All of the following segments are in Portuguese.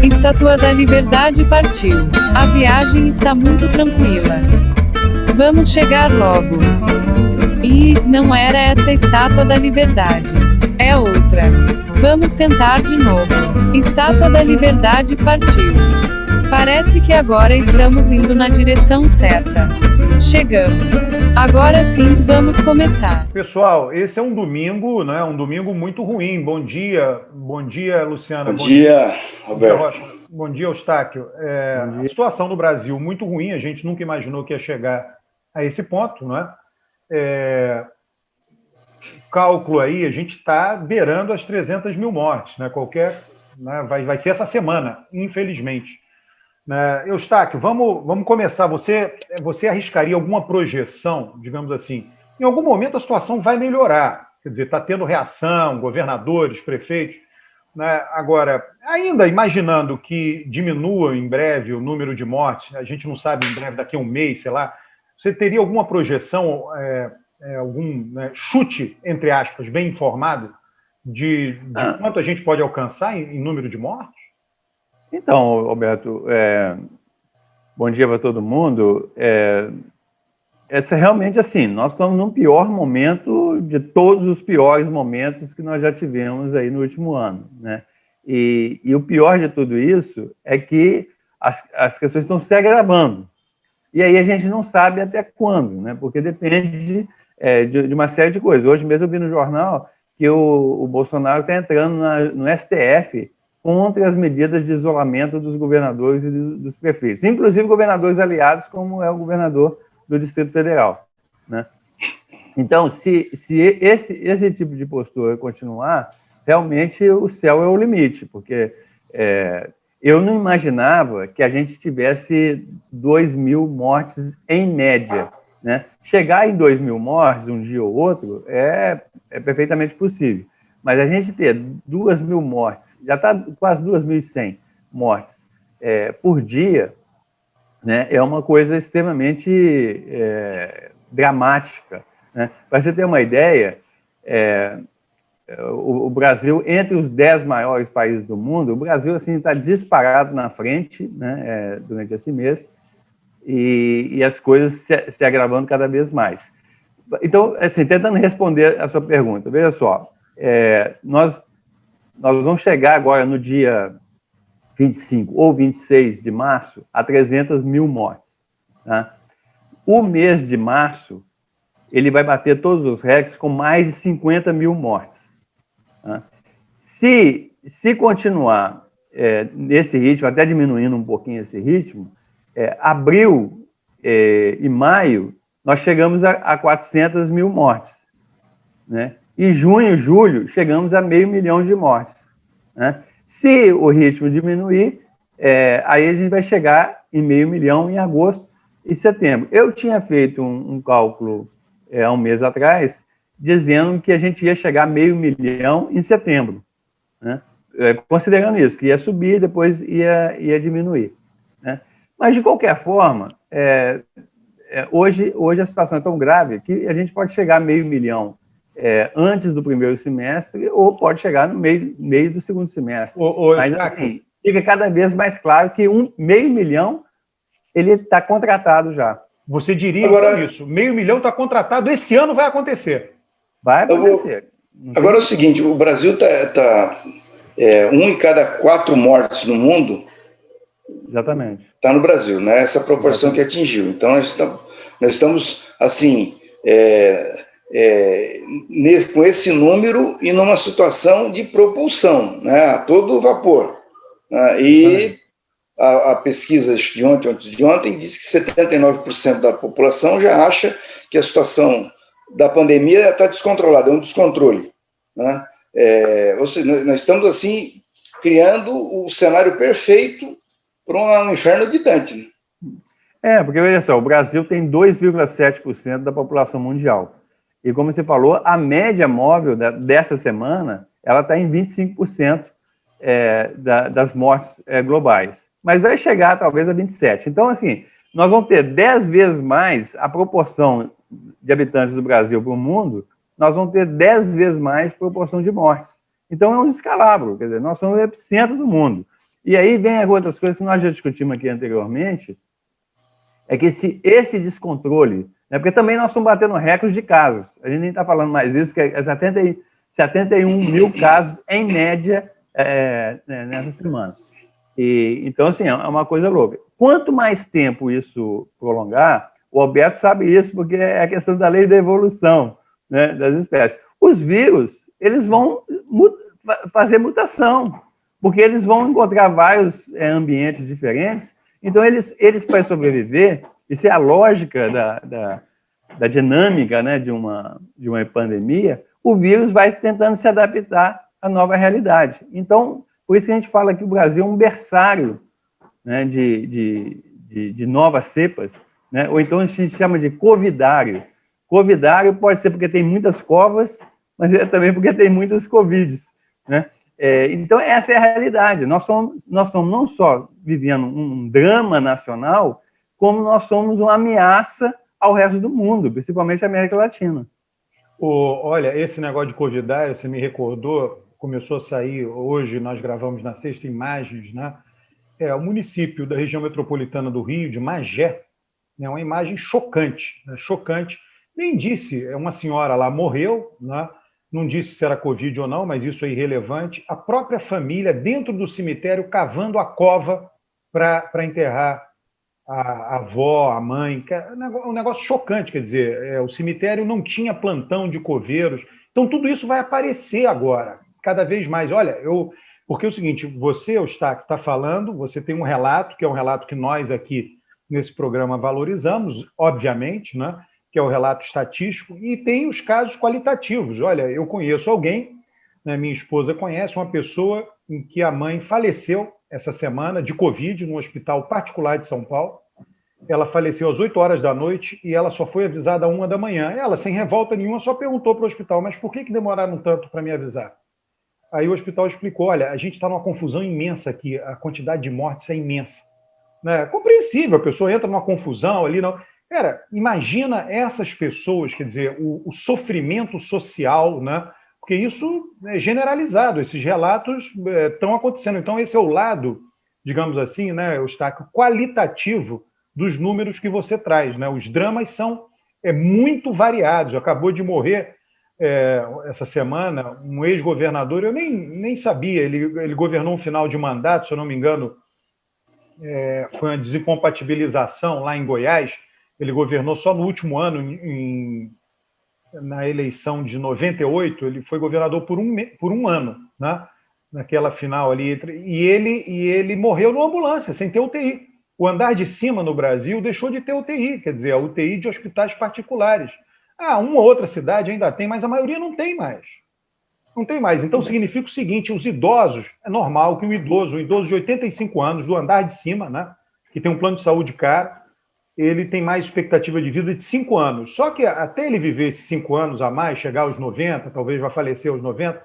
Estátua da Liberdade partiu. A viagem está muito tranquila. Vamos chegar logo. E não era essa a Estátua da Liberdade. É outra. Vamos tentar de novo. Estátua da Liberdade partiu. Parece que agora estamos indo na direção certa. Chegamos. Agora sim, vamos começar. Pessoal, esse é um domingo, né? Um domingo muito ruim. Bom dia, Luciana. Bom dia, Roberto. Bom dia, Eustáquio. A situação no Brasil muito ruim. A gente nunca imaginou que ia chegar a esse ponto, né? Cálculo aí, a gente está beirando as 300 mil mortes, né? Vai ser essa semana, infelizmente. Eustáquio, vamos começar. Você arriscaria alguma projeção, digamos assim? Em algum momento a situação vai melhorar. Quer dizer, está tendo reação, governadores, prefeitos. Né? Agora, ainda imaginando que diminua em breve o número de mortes, a gente não sabe em breve, daqui a um mês, sei lá, você teria alguma projeção, algum chute, entre aspas, bem informado, de quanto a gente pode alcançar em número de mortes? Então, Roberto, bom dia para todo mundo. Essa realmente, assim, nós estamos num pior momento de todos os piores momentos que nós já tivemos aí no último ano, né? E o pior de tudo isso é que as questões estão se agravando. E aí a gente não sabe até quando, né? Porque depende de uma série de coisas. Hoje mesmo eu vi no jornal que o Bolsonaro está entrando no STF contra as medidas de isolamento dos governadores e dos prefeitos, inclusive governadores aliados, como é o governador do Distrito Federal, né? Então, se esse tipo de postura continuar, realmente o céu é o limite, porque eu não imaginava que a gente tivesse 2.000 mortes em média, né? Chegar em 2.000 mortes um dia ou outro é perfeitamente possível, mas a gente ter 2.000 mortes, já está quase 2.100 mortes por dia, né, é uma coisa extremamente dramática, né? Para você ter uma ideia, o Brasil, entre os 10 maiores países do mundo, o Brasil assim, está disparado na frente, né, durante esse mês, e as coisas se agravando cada vez mais. Então, assim, tentando responder a sua pergunta, veja só, nós vamos chegar agora no dia 25 ou 26 de março a 300 mil mortes. Tá? O mês de março, ele vai bater todos os recordes com mais de 50 mil mortes. Tá? Se continuar nesse ritmo, até diminuindo um pouquinho esse ritmo, abril e maio, nós chegamos a 400 mil mortes. Né? E junho e julho, chegamos a 500 mil de mortes. Né? Se o ritmo diminuir, aí a gente vai chegar em 500 mil em agosto e setembro. Eu tinha feito um cálculo há um mês atrás, dizendo que a gente ia chegar a 500 mil em setembro. Né? Considerando isso, que ia subir e depois ia diminuir. Né? Mas, de qualquer forma, hoje a situação é tão grave que a gente pode chegar a 500 mil antes do primeiro semestre, ou pode chegar no meio do segundo semestre. Mas, assim, fica cada vez mais claro que 500 mil, ele está contratado já. Você diria agora, isso, 500 mil está contratado, esse ano vai acontecer. Vai acontecer. Agora é o seguinte, o Brasil está 1 em cada 4 mortes no mundo. Exatamente. Está no Brasil, né? Essa proporção que atingiu. Então, nós estamos assim, com esse número e numa situação de propulsão, né, a todo vapor. E a pesquisa de ontem diz que 79% da população já acha que a situação da pandemia está descontrolada, é um descontrole. Né? Ou seja, nós estamos assim criando o cenário perfeito para um inferno de Dante. Né? Porque veja só, o Brasil tem 2,7% da população mundial. E como você falou, a média móvel dessa semana, ela está em 25% das mortes globais. Mas vai chegar, talvez, a 27%. Então, assim, nós vamos ter 10 vezes mais a proporção de habitantes do Brasil para o mundo, nós vamos ter 10 vezes mais proporção de mortes. Então, é um descalabro. Quer dizer, nós somos o epicentro do mundo. E aí vem outras coisas que nós já discutimos aqui anteriormente, é que esse descontrole, né, porque também nós estamos batendo recordes de casos, a gente nem está falando mais disso, que é 71 mil casos, em média, nessa semana. Então, assim, é uma coisa louca. Quanto mais tempo isso prolongar, o Alberto sabe isso, porque é a questão da lei da evolução, né, das espécies. Os vírus, eles vão fazer mutação, porque eles vão encontrar vários ambientes diferentes. Então, eles para sobreviver, isso é a lógica da dinâmica, né, de uma pandemia, o vírus vai tentando se adaptar à nova realidade. Então, por isso que a gente fala que o Brasil é um berçário, né, de novas cepas, né, ou então a gente chama de covidário. Covidário pode ser porque tem muitas covas, mas é também porque tem muitas covides, né? Então, essa é a realidade. Nós somos não só vivendo um drama nacional, como nós somos uma ameaça ao resto do mundo, principalmente a América Latina. Olha, esse negócio de covidário, você me recordou, começou a sair hoje, nós gravamos na sexta, imagens, né? O município da região metropolitana do Rio, de Magé, né? Uma imagem chocante, né? Chocante. Nem disse, uma senhora lá morreu, né? Não disse se era Covid ou não, mas isso é irrelevante. A própria família, dentro do cemitério, cavando a cova para enterrar a avó, a mãe. Um negócio chocante, quer dizer, o cemitério não tinha plantão de coveiros. Então, tudo isso vai aparecer agora, cada vez mais. Olha, porque é o seguinte, você, Eustáquio, está falando, você tem um relato, que é um relato que nós aqui nesse programa valorizamos, obviamente, né? Que é o relato estatístico, e tem os casos qualitativos. Olha, eu conheço alguém, né, minha esposa conhece, uma pessoa em que a mãe faleceu essa semana de Covid, num hospital particular de São Paulo. Ela faleceu às 8 horas da noite e ela só foi avisada às 1 da manhã. Ela, sem revolta nenhuma, só perguntou para o hospital, mas por que demoraram tanto para me avisar? Aí o hospital explicou, olha, a gente está numa confusão imensa aqui, a quantidade de mortes é imensa. Né? Compreensível, a pessoa entra numa confusão ali, não... Cara, imagina essas pessoas, quer dizer, o sofrimento social, né? Porque isso é generalizado, esses relatos estão acontecendo. Então, esse é o lado, digamos assim, né, Eustáquio, qualitativo dos números que você traz, né? Os dramas são muito variados. Acabou de morrer essa semana um ex-governador, eu nem sabia, ele governou um final de mandato, se eu não me engano, foi uma desincompatibilização lá em Goiás. Ele governou só no último ano, na eleição de 98, ele foi governador por um ano, né? Naquela final ali. E ele morreu numa ambulância, sem ter UTI. O andar de cima no Brasil deixou de ter UTI, quer dizer, a UTI de hospitais particulares. Uma ou outra cidade ainda tem, mas a maioria não tem mais. Não tem mais. Então, significa o seguinte, os idosos, é normal que um idoso de 85 anos, do andar de cima, né? Que tem um plano de saúde caro, ele tem mais expectativa de vida de 5 anos. Só que até ele viver esses 5 anos a mais, chegar aos 90, talvez vai falecer aos 90,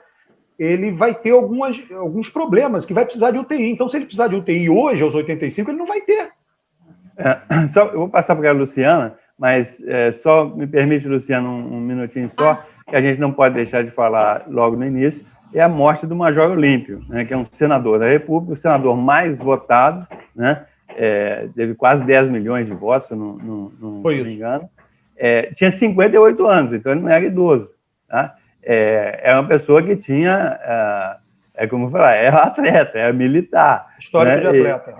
ele vai ter alguns problemas, que vai precisar de UTI. Então, se ele precisar de UTI hoje, aos 85, ele não vai ter. Eu vou passar para a Luciana, mas só me permite, Luciana, um minutinho só, que a gente não pode deixar de falar logo no início, é a morte do Major Olímpio, né, que é um senador da República, o senador mais votado, né? Teve quase 10 milhões de votos, se não me engano. Tinha 58 anos, então ele não era idoso. Tá? É uma pessoa que tinha, como eu falar, é atleta, é militar. Histórico, né? De atleta.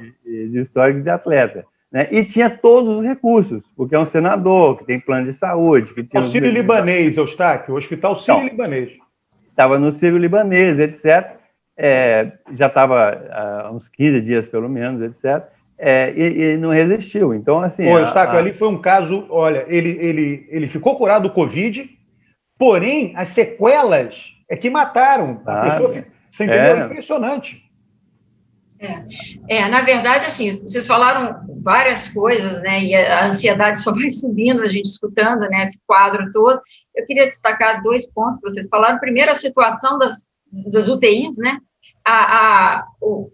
Histórico de atleta. Né? E tinha todos os recursos, porque é um senador, que tem plano de saúde. Que tinha o Sírio-Libanês, Eustáquio, o Hospital Sírio-Libanês. Estava no Sírio-Libanês, etc. Já estava há uns 15 dias, pelo menos, etc., e não resistiu. Então, assim... Eustáquio, ali foi um caso... Olha, ele ficou curado do Covid, porém, as sequelas é que mataram. A pessoa... Você entendeu? É impressionante. Na verdade, assim, vocês falaram várias coisas, né? E a ansiedade só vai subindo, a gente escutando, né, esse quadro todo. Eu queria destacar 2 pontos que vocês falaram. Primeiro, a situação das UTIs, né?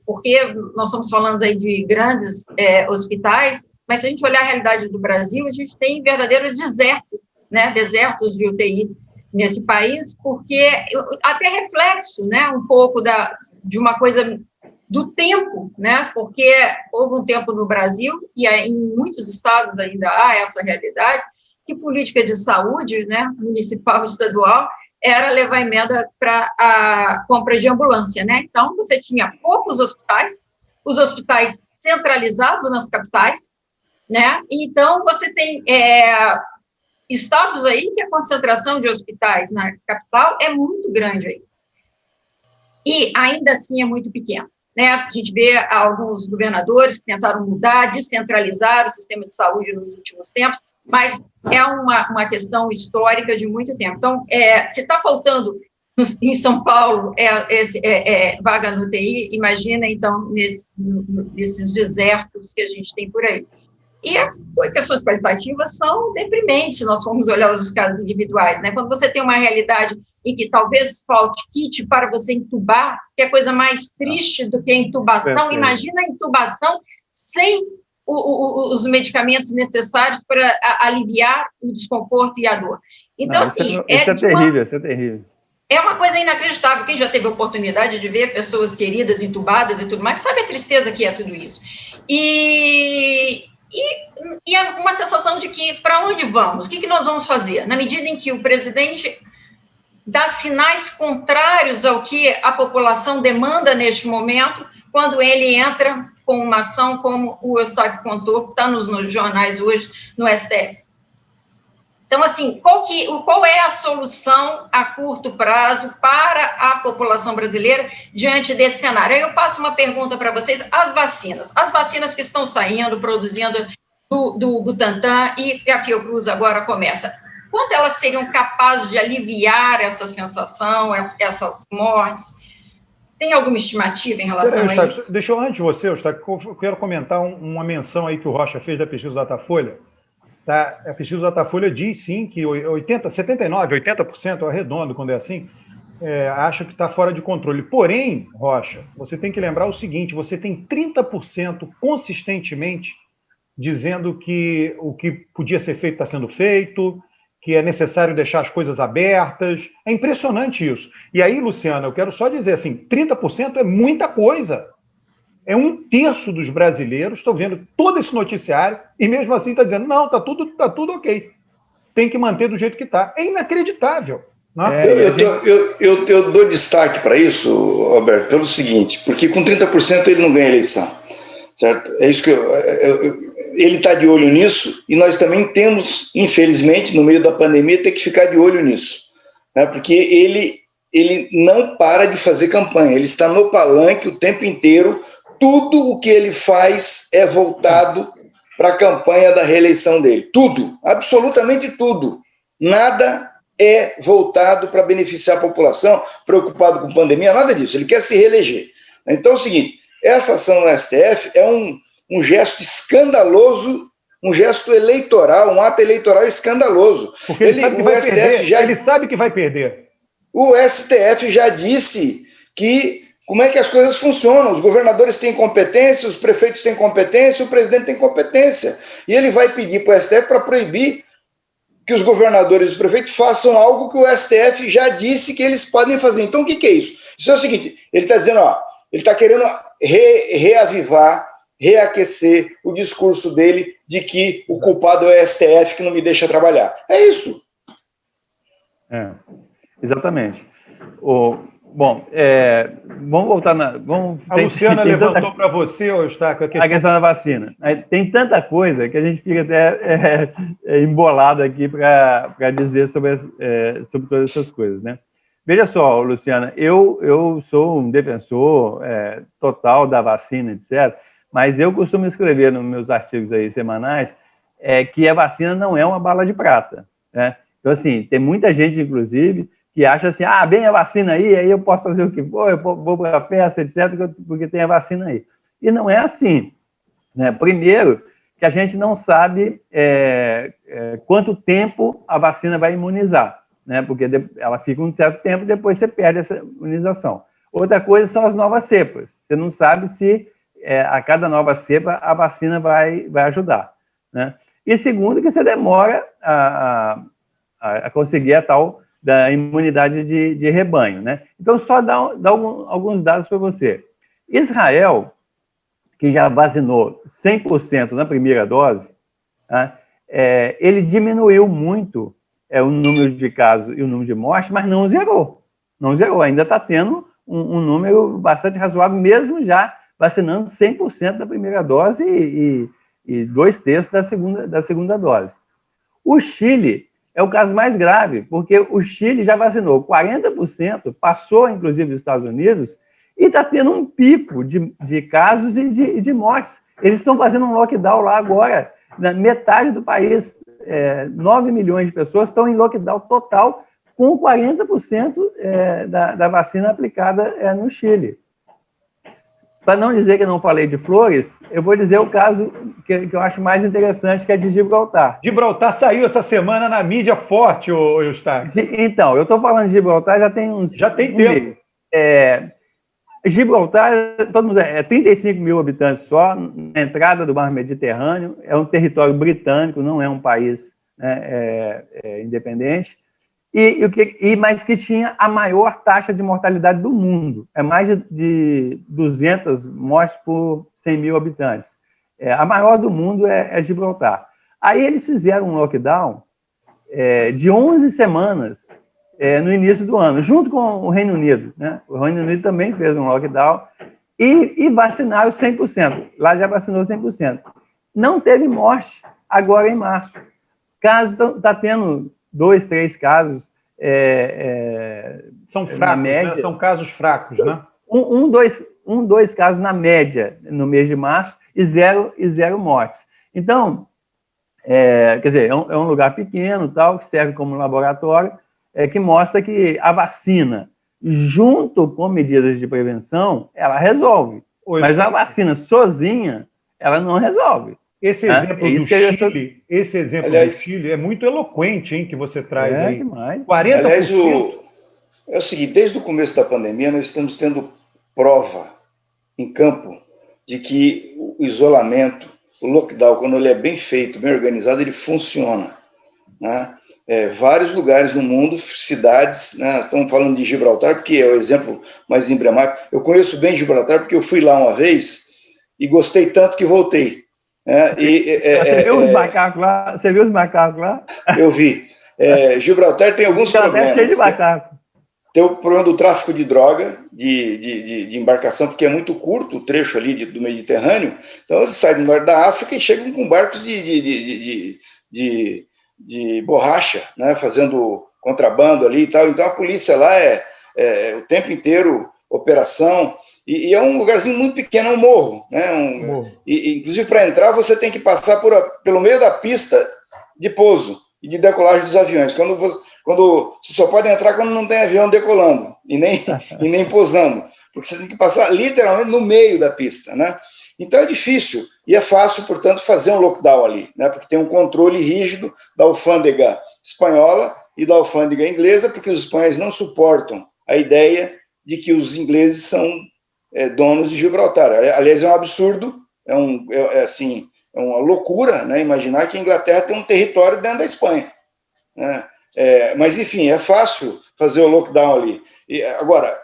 Porque nós estamos falando aí de grandes hospitais, mas se a gente olhar a realidade do Brasil, a gente tem verdadeiros desertos, né, desertos de UTI nesse país, porque até reflexo, né, um pouco de uma coisa do tempo, né? Porque houve um tempo no Brasil, e em muitos estados ainda há essa realidade, que política de saúde, né, municipal e estadual, era levar emenda para a compra de ambulância, né? Então, você tinha poucos hospitais, os hospitais centralizados nas capitais, né? Então, você tem estados aí que a concentração de hospitais na capital é muito grande aí. E ainda assim é muito pequeno, né? A gente vê alguns governadores que tentaram mudar, descentralizar o sistema de saúde nos últimos tempos, mas é uma questão histórica de muito tempo. Então, se está faltando em São Paulo vaga no UTI, imagina, então, nesses desertos que a gente tem por aí. E as questões qualitativas são deprimentes, se nós formos olhar os casos individuais, né? Quando você tem uma realidade em que talvez falte kit para você intubar, que é coisa mais triste do que a intubação, imagina a intubação sem os medicamentos necessários para aliviar o desconforto e a dor. Então, assim... Isso é terrível, isso é terrível. É uma coisa inacreditável. Quem já teve a oportunidade de ver pessoas queridas entubadas e tudo mais, sabe a tristeza que é tudo isso. E é uma sensação de que, para onde vamos? O que nós vamos fazer? Na medida em que o presidente dá sinais contrários ao que a população demanda neste momento, quando ele entra com uma ação como o Eustáquio contou, que está nos jornais hoje, no STF. Então, assim, qual é a solução a curto prazo para a população brasileira diante desse cenário? Aí eu passo uma pergunta para vocês, as vacinas que estão saindo, produzindo do Butantan e que a Fiocruz agora começa, quanto elas seriam capazes de aliviar essa sensação, essas mortes? Tem alguma estimativa em relação a isso? Deixa eu, antes de você, Eustáquio, eu quero comentar uma menção aí que o Rocha fez da pesquisa Datafolha. Tá? A pesquisa Datafolha diz, sim, que 80% eu arredondo quando é assim, acha que está fora de controle. Porém, Rocha, você tem que lembrar o seguinte, você tem 30% consistentemente dizendo que o que podia ser feito está sendo feito, que é necessário deixar as coisas abertas. É impressionante isso. E aí, Luciana, eu quero só dizer assim, 30% é muita coisa. É 1/3 dos brasileiros estão vendo todo esse noticiário e mesmo assim está dizendo, não, tá tudo ok. Tem que manter do jeito que está. É inacreditável. Né? Eu dou destaque para isso, Roberto, pelo seguinte, porque com 30% ele não ganha eleição. Certo? É isso que ele está de olho nisso e nós também temos, infelizmente, no meio da pandemia, ter que ficar de olho nisso. Né? Porque ele não para de fazer campanha, ele está no palanque o tempo inteiro. Tudo o que ele faz é voltado para a campanha da reeleição dele. Tudo, absolutamente tudo. Nada é voltado para beneficiar a população, preocupado com pandemia, nada disso. Ele quer se reeleger. Então é o seguinte, essa ação no STF é um gesto escandaloso, um gesto eleitoral, um ato eleitoral escandaloso. Porque ele sabe que vai perder. Ele sabe que vai perder. O STF já disse que como é que as coisas funcionam. Os governadores têm competência, os prefeitos têm competência, o presidente tem competência. E ele vai pedir para o STF para proibir que os governadores e os prefeitos façam algo que o STF já disse que eles podem fazer. Então, o que é isso? Isso é o seguinte, ele está dizendo, ele está querendo reavivar, reaquecer o discurso dele de que o culpado é o STF que não me deixa trabalhar. É isso. Exatamente. Bom, vamos voltar a Luciana levantou para você, Eustáquio, a questão da vacina. Tem tanta coisa que a gente fica até embolado aqui para dizer sobre todas essas coisas, né? Veja só, Luciana, eu sou um defensor total da vacina, etc., mas eu costumo escrever nos meus artigos aí semanais que a vacina não é uma bala de prata, né? Então, assim, tem muita gente, inclusive, que acha assim, bem a vacina aí eu posso fazer o que for, eu vou para a festa, etc., porque tem a vacina aí. E não é assim, né? Primeiro, que a gente não sabe quanto tempo a vacina vai imunizar, né? Porque ela fica um certo tempo, depois você perde essa imunização. Outra coisa são as novas cepas. Você não sabe se a cada nova cepa a vacina vai ajudar, né? E segundo, que você demora a conseguir a tal da imunidade de rebanho, né? Então, só dar alguns dados para você. Israel, que já vacinou 100% na primeira dose, tá? Ele diminuiu muito o número de casos e o número de mortes, mas não zerou. Não zerou, ainda está tendo um número bastante razoável, mesmo já vacinando 100% da primeira dose e 2/3 da segunda dose. O Chile é o caso mais grave, porque o Chile já vacinou 40%, passou, inclusive, os Estados Unidos, e está tendo um pico de casos e de mortes. Eles estão fazendo um lockdown lá agora, na metade do país. 9 milhões de pessoas estão em lockdown total, com 40% da vacina aplicada no Chile. Para não dizer que eu não falei de Flores, eu vou dizer o caso que eu acho mais interessante, que é de Gibraltar. Gibraltar saiu essa semana na mídia forte, Eustáquio. Então, eu estou falando de Gibraltar já tem uns... Já tem tempo. Gibraltar, todo mundo, 35 mil habitantes só, na entrada do mar Mediterrâneo, é um território britânico, não é um país independente, mas que tinha a maior taxa de mortalidade do mundo. É mais de 200 mortes por 100 mil habitantes. A maior do mundo é Gibraltar. Aí eles fizeram um lockdown de 11 semanas no início do ano, junto com o Reino Unido, né? O Reino Unido também fez um lockdown e vacinaram 100%. Lá já vacinou 100%. Não teve morte agora em março. Está tendo 2, 3 casos. São fracos, média, né? São casos fracos, né? Dois casos na média no mês de março e zero mortes. Então, quer dizer, é um lugar pequeno, tal, que serve como laboratório, que mostra que a vacina, junto com medidas de prevenção, ela resolve. Mas a vacina sozinha, ela não resolve. Esse exemplo do Chile é muito eloquente, hein, que você traz aí. Demais. 40%. Aliás, é o seguinte, desde o começo da pandemia, nós estamos tendo prova em campo de que o isolamento, o lockdown, quando ele é bem feito, bem organizado, ele funciona, né? Vários lugares no mundo, cidades, né? Estamos falando de Gibraltar, porque é o exemplo mais emblemático. Eu conheço bem Gibraltar porque eu fui lá uma vez e gostei tanto que voltei. Você viu os macacos lá? Você viu os macacos lá? Eu vi. Gibraltar tem alguns problemas. Cheio de macaco. Tem o problema do tráfico de droga, de embarcação, porque é muito curto o trecho ali do Mediterrâneo. Então, eles saem do norte da África e chegam com barcos de borracha, né, fazendo contrabando ali e tal. Então, a polícia lá o tempo inteiro operação. E é um lugarzinho muito pequeno, é um morro, né? Inclusive, para entrar, você tem que passar pelo meio da pista de pouso e de decolagem dos aviões. Quando você só pode entrar quando não tem avião decolando e nem pousando, porque você tem que passar literalmente no meio da pista, né? Então é difícil e é fácil, portanto, fazer um lockdown ali, né? Porque tem um controle rígido da alfândega espanhola e da alfândega inglesa, porque os espanhóis não suportam a ideia de que os ingleses são donos de Gibraltar. Aliás, é um absurdo, é uma loucura, né? Imaginar que a Inglaterra tem um território dentro da Espanha, né? Mas, enfim, é fácil fazer o lockdown ali. Agora,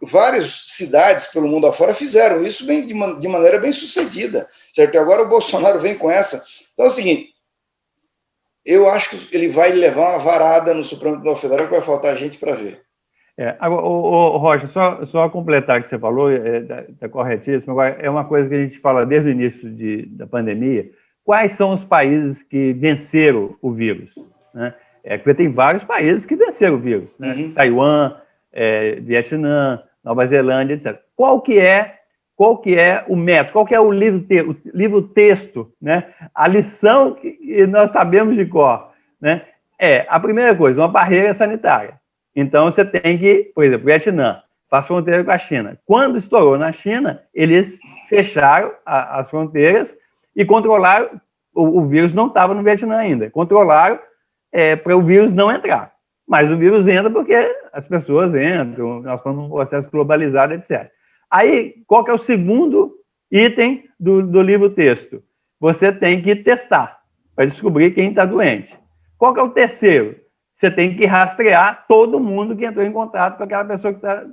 várias cidades pelo mundo afora fizeram isso de maneira bem sucedida, certo? E agora o Bolsonaro vem com essa. Então é o seguinte, eu acho que ele vai levar uma varada no Supremo Tribunal Federal que vai faltar gente para ver. Agora, Rocha, só completar o que você falou, está corretíssimo. Agora, é uma coisa que a gente fala desde o início da pandemia. Quais são os países que venceram o vírus, né? Porque tem vários países que venceram o vírus, né? Uhum. Taiwan, Vietnã, Nova Zelândia, etc. Qual que é o método? Qual que é o livro-texto, né? A lição que nós sabemos de cor, né? A primeira coisa, uma barreira sanitária. Então, você tem que, por exemplo, Vietnã, faz fronteira com a China. Quando estourou na China, eles fecharam as fronteiras e controlaram, o vírus não estava no Vietnã ainda, controlaram para o vírus não entrar. Mas o vírus entra porque as pessoas entram, nós estamos num processo globalizado, etc. Aí, qual que é o segundo item do livro-texto? Você tem que testar para descobrir quem está doente. Qual que é o terceiro? Você tem que rastrear todo mundo que entrou em contato com aquela pessoa que está...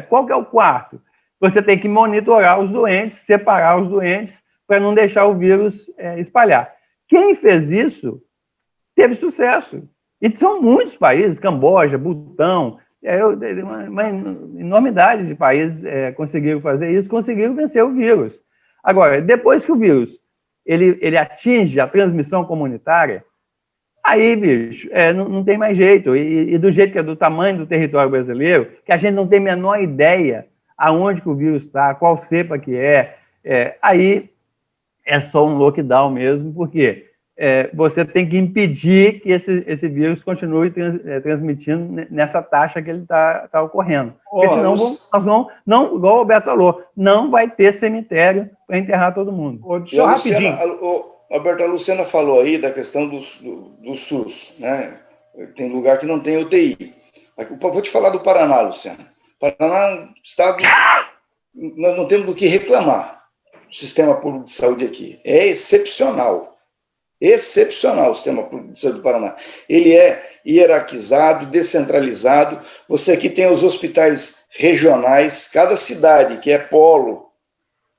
Qual que é o quarto? você tem que monitorar os doentes, separar os doentes, para não deixar o vírus espalhar. Quem fez isso teve sucesso. E são muitos países, Camboja, Butão, uma enormidade de países conseguiram fazer isso, conseguiram vencer o vírus. Agora, depois que o vírus ele atinge a transmissão comunitária, aí, bicho, não tem mais jeito. E do jeito que é do tamanho do território brasileiro, que a gente não tem a menor ideia aonde que o vírus está, qual cepa que aí é só um lockdown mesmo, porque você tem que impedir que esse vírus continue transmitindo nessa taxa que ele está ocorrendo. Porque senão, não, igual o Alberto falou, não vai ter cemitério para enterrar todo mundo. Só rapidinho. Alberto, a Luciana falou aí da questão do SUS, né? Tem lugar que não tem UTI. Vou te falar do Paraná, Luciana. Paraná é um estado... Nós não temos do que reclamar. O sistema público de saúde aqui é excepcional. Excepcional o sistema público de saúde do Paraná. Ele é hierarquizado, descentralizado. Você aqui tem os hospitais regionais. Cada cidade que é polo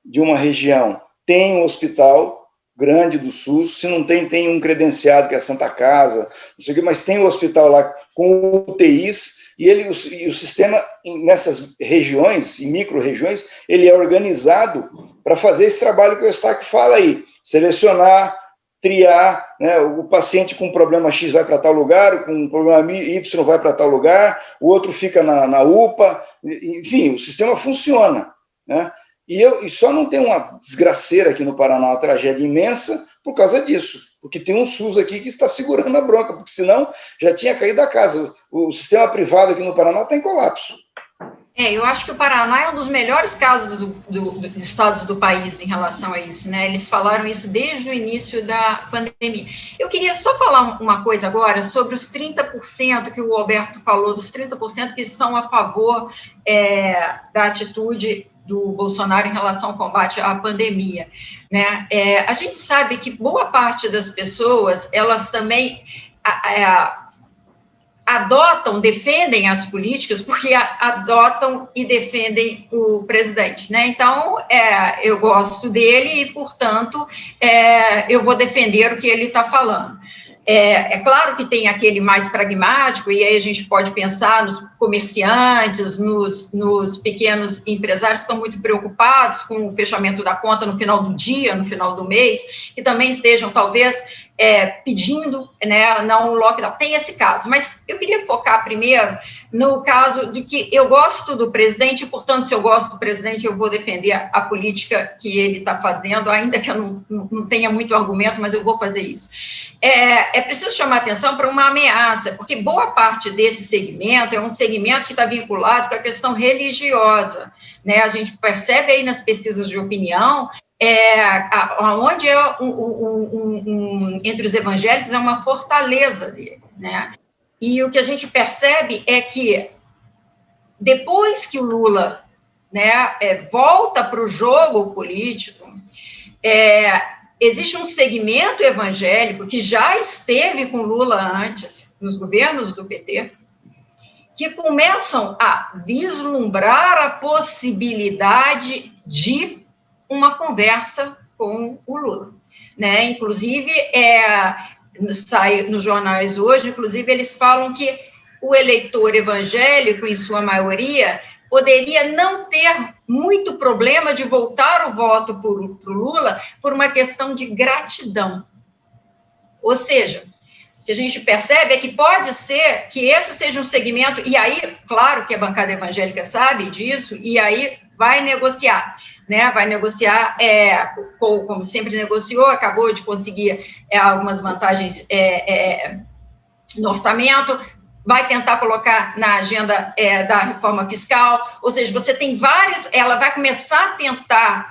de uma região tem um hospital grande do SUS. Se não tem, tem um credenciado, que é a Santa Casa, não sei o que, mas tem um hospital lá com UTIs, e o sistema, nessas regiões, em micro-regiões, ele é organizado para fazer esse trabalho que o Eustáquio fala aí, selecionar, triar, né? O paciente com problema X vai para tal lugar, com problema Y vai para tal lugar, o outro fica na UPA, enfim, o sistema funciona, né? E só não tem uma desgraceira aqui no Paraná, uma tragédia imensa por causa disso, porque tem um SUS aqui que está segurando a bronca, porque senão já tinha caído a casa. O sistema privado aqui no Paraná está em colapso. Eu acho que o Paraná é um dos melhores casos dos estados do país em relação a isso, né? Eles falaram isso desde o início da pandemia. Eu queria só falar uma coisa agora sobre os 30% que o Alberto falou, dos 30% que são a favor da atitude do Bolsonaro em relação ao combate à pandemia, né? A gente sabe que boa parte das pessoas, elas também adotam, defendem as políticas porque adotam e defendem o presidente, né? Então, eu gosto dele e, portanto, eu vou defender o que ele está falando. É claro que tem aquele mais pragmático, e aí a gente pode pensar nos comerciantes, nos pequenos empresários que estão muito preocupados com o fechamento da conta no final do dia, no final do mês, que também estejam, talvez, pedindo, né, não o lockdown. Tem esse caso, mas eu queria focar primeiro no caso de que eu gosto do presidente, e, portanto, se eu gosto do presidente, eu vou defender a política que ele está fazendo, ainda que eu não tenha muito argumento, mas eu vou fazer isso. É preciso chamar atenção para uma ameaça, porque boa parte desse segmento é um segmento que está vinculado com a questão religiosa, né? A gente percebe aí nas pesquisas de opinião, onde entre os evangélicos é uma fortaleza dele, né? E o que a gente percebe é que depois que o Lula, né, volta para o jogo político, existe um segmento evangélico que já esteve com Lula antes, nos governos do PT, que começam a vislumbrar a possibilidade de uma conversa com o Lula, né? Inclusive, sai nos jornais hoje, inclusive, eles falam que o eleitor evangélico, em sua maioria, poderia não ter muito problema de voltar o voto para o Lula por uma questão de gratidão. Ou seja, o que a gente percebe é que pode ser que esse seja um segmento, e aí, claro que a bancada evangélica sabe disso, e aí vai negociar, né? Vai negociar, como sempre negociou, acabou de conseguir algumas vantagens no orçamento, vai tentar colocar na agenda da reforma fiscal, ou seja, você tem vários, ela vai começar a tentar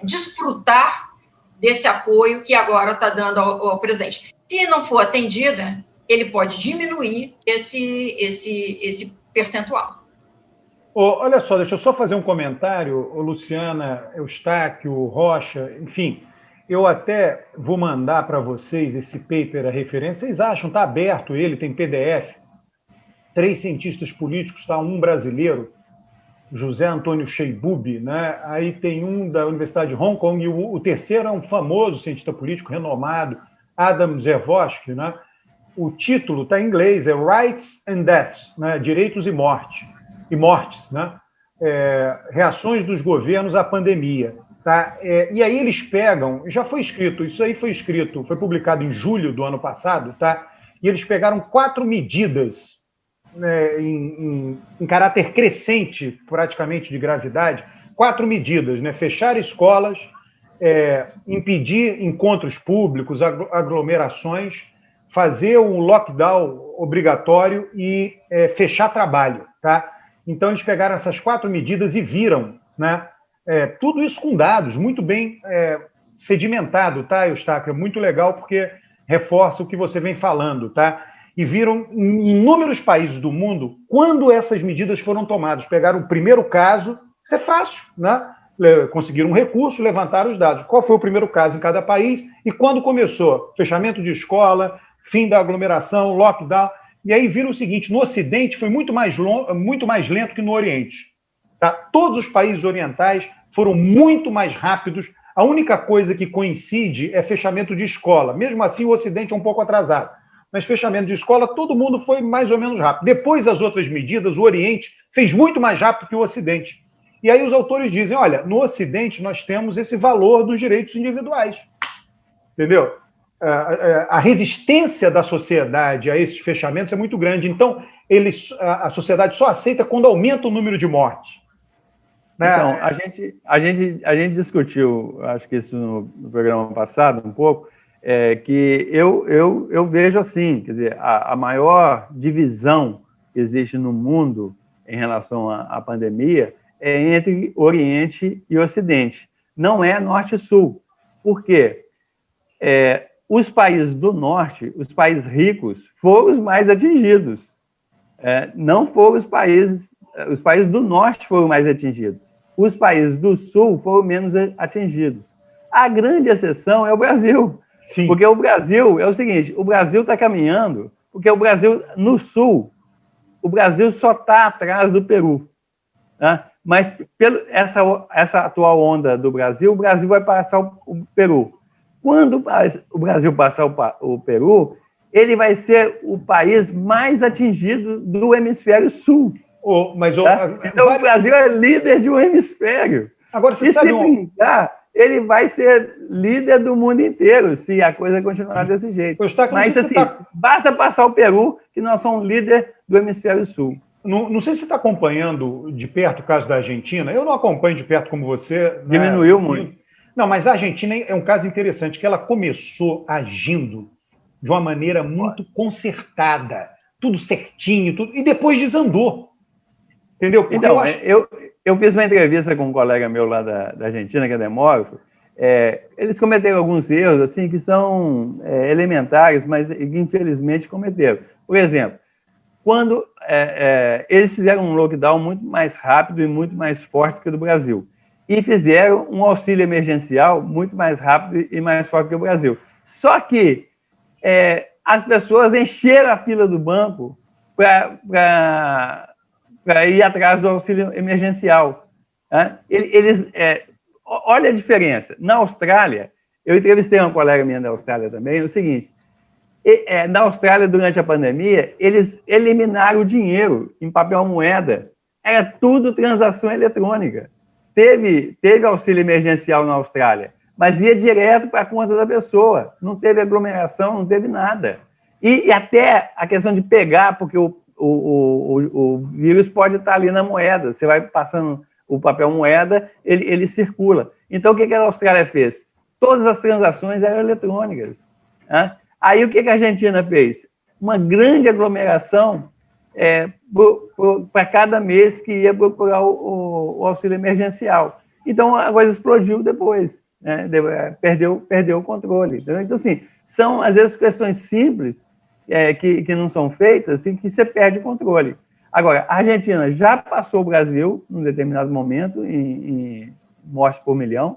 desfrutar desse apoio que agora está dando ao presidente. Se não for atendida, ele pode diminuir esse percentual. Olha só, deixa eu só fazer um comentário, Luciana, Eustáquio, Rocha, enfim, eu até vou mandar para vocês esse paper, a referência, vocês acham, está aberto ele, tem PDF, 3 cientistas políticos, tá, um brasileiro, José Antônio Cheiboub, né? Aí tem um da Universidade de Hong Kong, e o terceiro é um famoso cientista político renomado, Adam Zervosky, né? O título está em inglês, é Rights and Deaths, né? Direitos e mortes, né? Reações dos governos à pandemia. Tá? E aí eles pegam, já foi escrito, isso aí foi escrito, foi publicado em julho do ano passado, tá? E eles pegaram 4 medidas, né, em caráter crescente, praticamente, de gravidade, 4 medidas, né? Fechar escolas, impedir encontros públicos, aglomerações, fazer um lockdown obrigatório e fechar trabalho, tá? Então eles pegaram essas 4 medidas e viram, né? Tudo isso com dados, muito bem sedimentado, tá, Eustáquio? Muito legal, porque reforça o que você vem falando, tá? E viram em inúmeros países do mundo quando essas medidas foram tomadas. Pegaram o primeiro caso, isso é fácil, né? Conseguiram um recurso, levantaram os dados. Qual foi o primeiro caso em cada país e quando começou? Fechamento de escola, fim da aglomeração, lockdown. E aí viram o seguinte: no Ocidente foi muito mais lento que no Oriente. Tá? Todos os países orientais foram muito mais rápidos. A única coisa que coincide é fechamento de escola. Mesmo assim, o Ocidente é um pouco atrasado. Mas fechamento de escola, todo mundo foi mais ou menos rápido. Depois, as outras medidas, o Oriente fez muito mais rápido que o Ocidente. E aí os autores dizem, olha, no Ocidente nós temos esse valor dos direitos individuais. Entendeu? A resistência da sociedade a esses fechamentos é muito grande. Então, a sociedade só aceita quando aumenta o número de mortes. Então, a gente discutiu, acho que isso no programa passado, um pouco, que eu vejo assim, quer dizer, a maior divisão que existe no mundo em relação à pandemia é entre Oriente e Ocidente. Não é Norte e Sul. Por quê? Os países do Norte, os países ricos, foram os mais atingidos. Não foram os países do Norte foram mais atingidos. Os países do Sul foram menos atingidos. A grande exceção é o Brasil. Sim. Porque o Brasil, é o seguinte, o Brasil está caminhando, porque o Brasil, no Sul, o Brasil só está atrás do Peru. Né? Mas essa atual onda do Brasil, o Brasil vai passar o Peru. Quando o Brasil passar o Peru, ele vai ser o país mais atingido do hemisfério sul. Então, o Brasil é líder de um hemisfério. Agora, você sabe brincar, ele vai ser líder do mundo inteiro, se a coisa continuar desse jeito. Mas, assim, basta passar o Peru, que nós somos líder do hemisfério sul. Não sei se você está acompanhando de perto o caso da Argentina. Eu não acompanho de perto como você. Diminuiu muito. Não, mas a Argentina é um caso interessante, que ela começou agindo de uma maneira muito concertada, tudo certinho, e depois desandou. Entendeu? Porque então, eu fiz uma entrevista com um colega meu lá da Argentina, que é demógrafo. Eles cometeram alguns erros assim, que são elementares, mas infelizmente cometeram. Por exemplo, quando eles fizeram um lockdown muito mais rápido e muito mais forte que o do Brasil, e fizeram um auxílio emergencial muito mais rápido e mais forte que o Brasil. Só que as pessoas encheram a fila do banco para ir atrás do auxílio emergencial. Né? Olha a diferença. Na Austrália, eu entrevistei uma colega minha da Austrália também, é o seguinte, na Austrália, durante a pandemia, eles eliminaram o dinheiro em papel moeda. Era tudo transação eletrônica. Teve auxílio emergencial na Austrália, mas ia direto para a conta da pessoa. Não teve aglomeração, não teve nada. E até a questão de pegar, porque o vírus pode estar ali na moeda. Você vai passando o papel moeda, ele circula. Então, o que a Austrália fez? Todas as transações eram eletrônicas. Né? Aí, o que a Argentina fez? Uma grande aglomeração para cada mês que ia procurar o auxílio emergencial. Então, a coisa explodiu depois. Né? Perdeu o controle. Entendeu? Então, assim, são, às vezes, questões simples que não são feitas e que você perde o controle. Agora, a Argentina já passou o Brasil, num determinado momento, em mortes por milhão.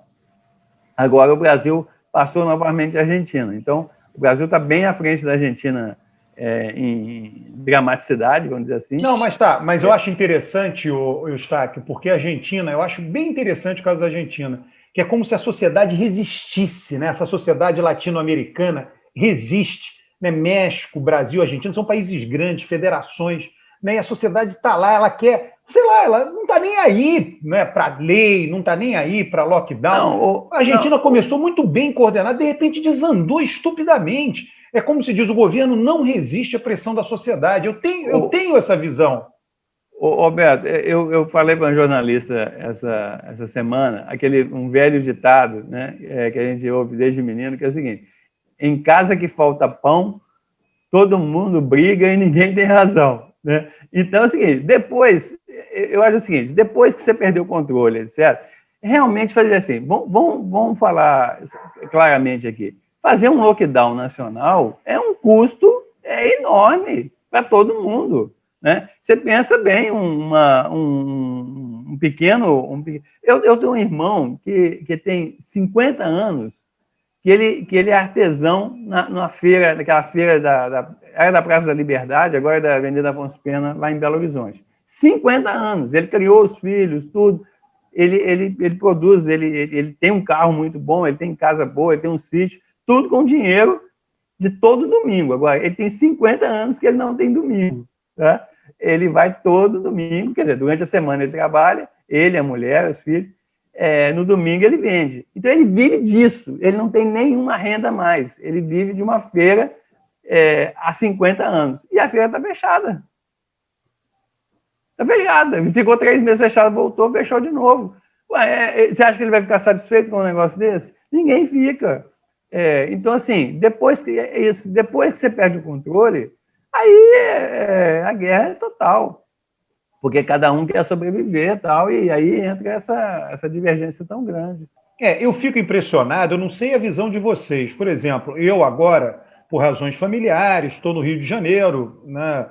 Agora, o Brasil passou novamente a Argentina. Então, o Brasil está bem à frente da Argentina em dramaticidade, vamos dizer assim. Não, mas eu acho interessante, Eustáquio, porque a Argentina, eu acho bem interessante o caso da Argentina, que é como se a sociedade resistisse, né? Essa sociedade latino-americana resiste, né? México, Brasil, Argentina, são países grandes, federações, né? E a sociedade está lá, ela quer, sei lá, ela não está nem aí, né, para lei, não está nem aí para lockdown. A Argentina começou muito bem coordenada, de repente desandou estupidamente. É como se diz, o governo não resiste à pressão da sociedade. Eu tenho essa visão. Roberto, eu falei para um jornalista essa semana, um velho ditado, né, que a gente ouve desde menino, que é o seguinte: em casa que falta pão, todo mundo briga e ninguém tem razão. Né? Então é o seguinte, eu acho o seguinte, depois que você perdeu o controle, etc., realmente fazer assim, vamos falar claramente aqui, fazer um lockdown nacional é um custo enorme para todo mundo. Né? Você pensa bem, um pequeno... Eu tenho um irmão que tem 50 anos, que ele é artesão naquela feira era da Praça da Liberdade, agora é da Avenida Afonso Pena, lá em Belo Horizonte. 50 anos, ele criou os filhos, tudo. Ele produz, ele tem um carro muito bom, ele tem casa boa, ele tem um sítio, tudo com dinheiro de todo domingo. Agora, ele tem 50 anos que ele não tem domingo. Tá? Ele vai todo domingo, quer dizer, durante a semana ele trabalha, ele, a mulher, os filhos, no domingo ele vende. Então ele vive disso, ele não tem nenhuma renda a mais, ele vive de uma feira há 50 anos. E a feira está fechada. Está fechada. Ficou 3 meses fechado, voltou, fechou de novo. Ué, você acha que ele vai ficar satisfeito com um negócio desse? Ninguém fica. Então, assim, depois que você perde o controle, aí a guerra é total. Porque cada um quer sobreviver e tal, e aí entra essa divergência tão grande. Eu fico impressionado, eu não sei a visão de vocês. Por exemplo, eu agora, por razões familiares, estou no Rio de Janeiro, né?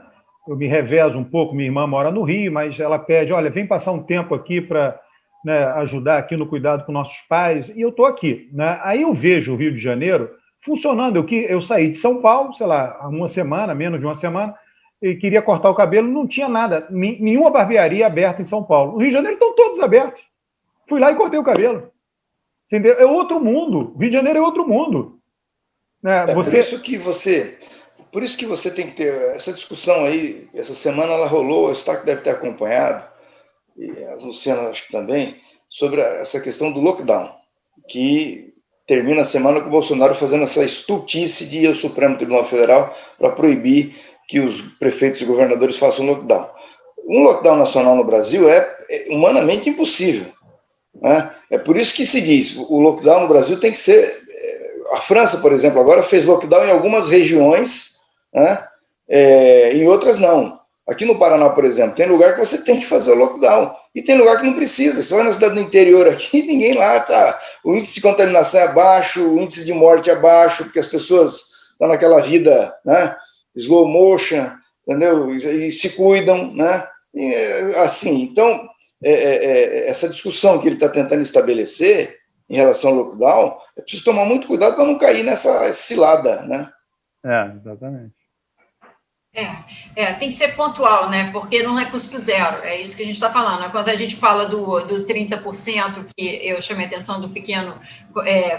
Eu me revezo um pouco, minha irmã mora no Rio, mas ela pede, olha, vem passar um tempo aqui para, né, ajudar aqui no cuidado com nossos pais, e eu estou aqui. Né? Aí eu vejo o Rio de Janeiro funcionando. Eu saí de São Paulo, sei lá, há uma semana, menos de uma semana, e queria cortar o cabelo, não tinha nada, nenhuma barbearia aberta em São Paulo. No Rio de Janeiro estão todos abertos. Fui lá e cortei o cabelo. Entendeu? É outro mundo. O Rio de Janeiro é outro mundo. Né? Por isso que você tem que ter essa discussão aí. Essa semana ela rolou, o Eustáquio deve ter acompanhado, e a Luciana acho que também, sobre essa questão do lockdown, que termina a semana com o Bolsonaro fazendo essa estultice de ir ao Supremo Tribunal Federal para proibir que os prefeitos e governadores façam lockdown. Um lockdown nacional no Brasil é humanamente impossível. Né? É por isso que se diz, o lockdown no Brasil tem que ser... A França, por exemplo, agora fez lockdown em algumas regiões, né? Em outras não. Aqui no Paraná, por exemplo, tem lugar que você tem que fazer o lockdown, e tem lugar que não precisa. Você vai na cidade do interior aqui, ninguém lá está. O índice de contaminação é baixo, o índice de morte é baixo, porque as pessoas estão naquela vida, né, slow motion, entendeu? E se cuidam, né? E, assim, então, essa discussão que ele está tentando estabelecer em relação ao lockdown, é preciso tomar muito cuidado para não cair nessa cilada, né? Exatamente. Tem que ser pontual, né? Porque não é custo zero, é isso que a gente está falando. Quando a gente fala do 30%, que eu chamei a atenção do pequeno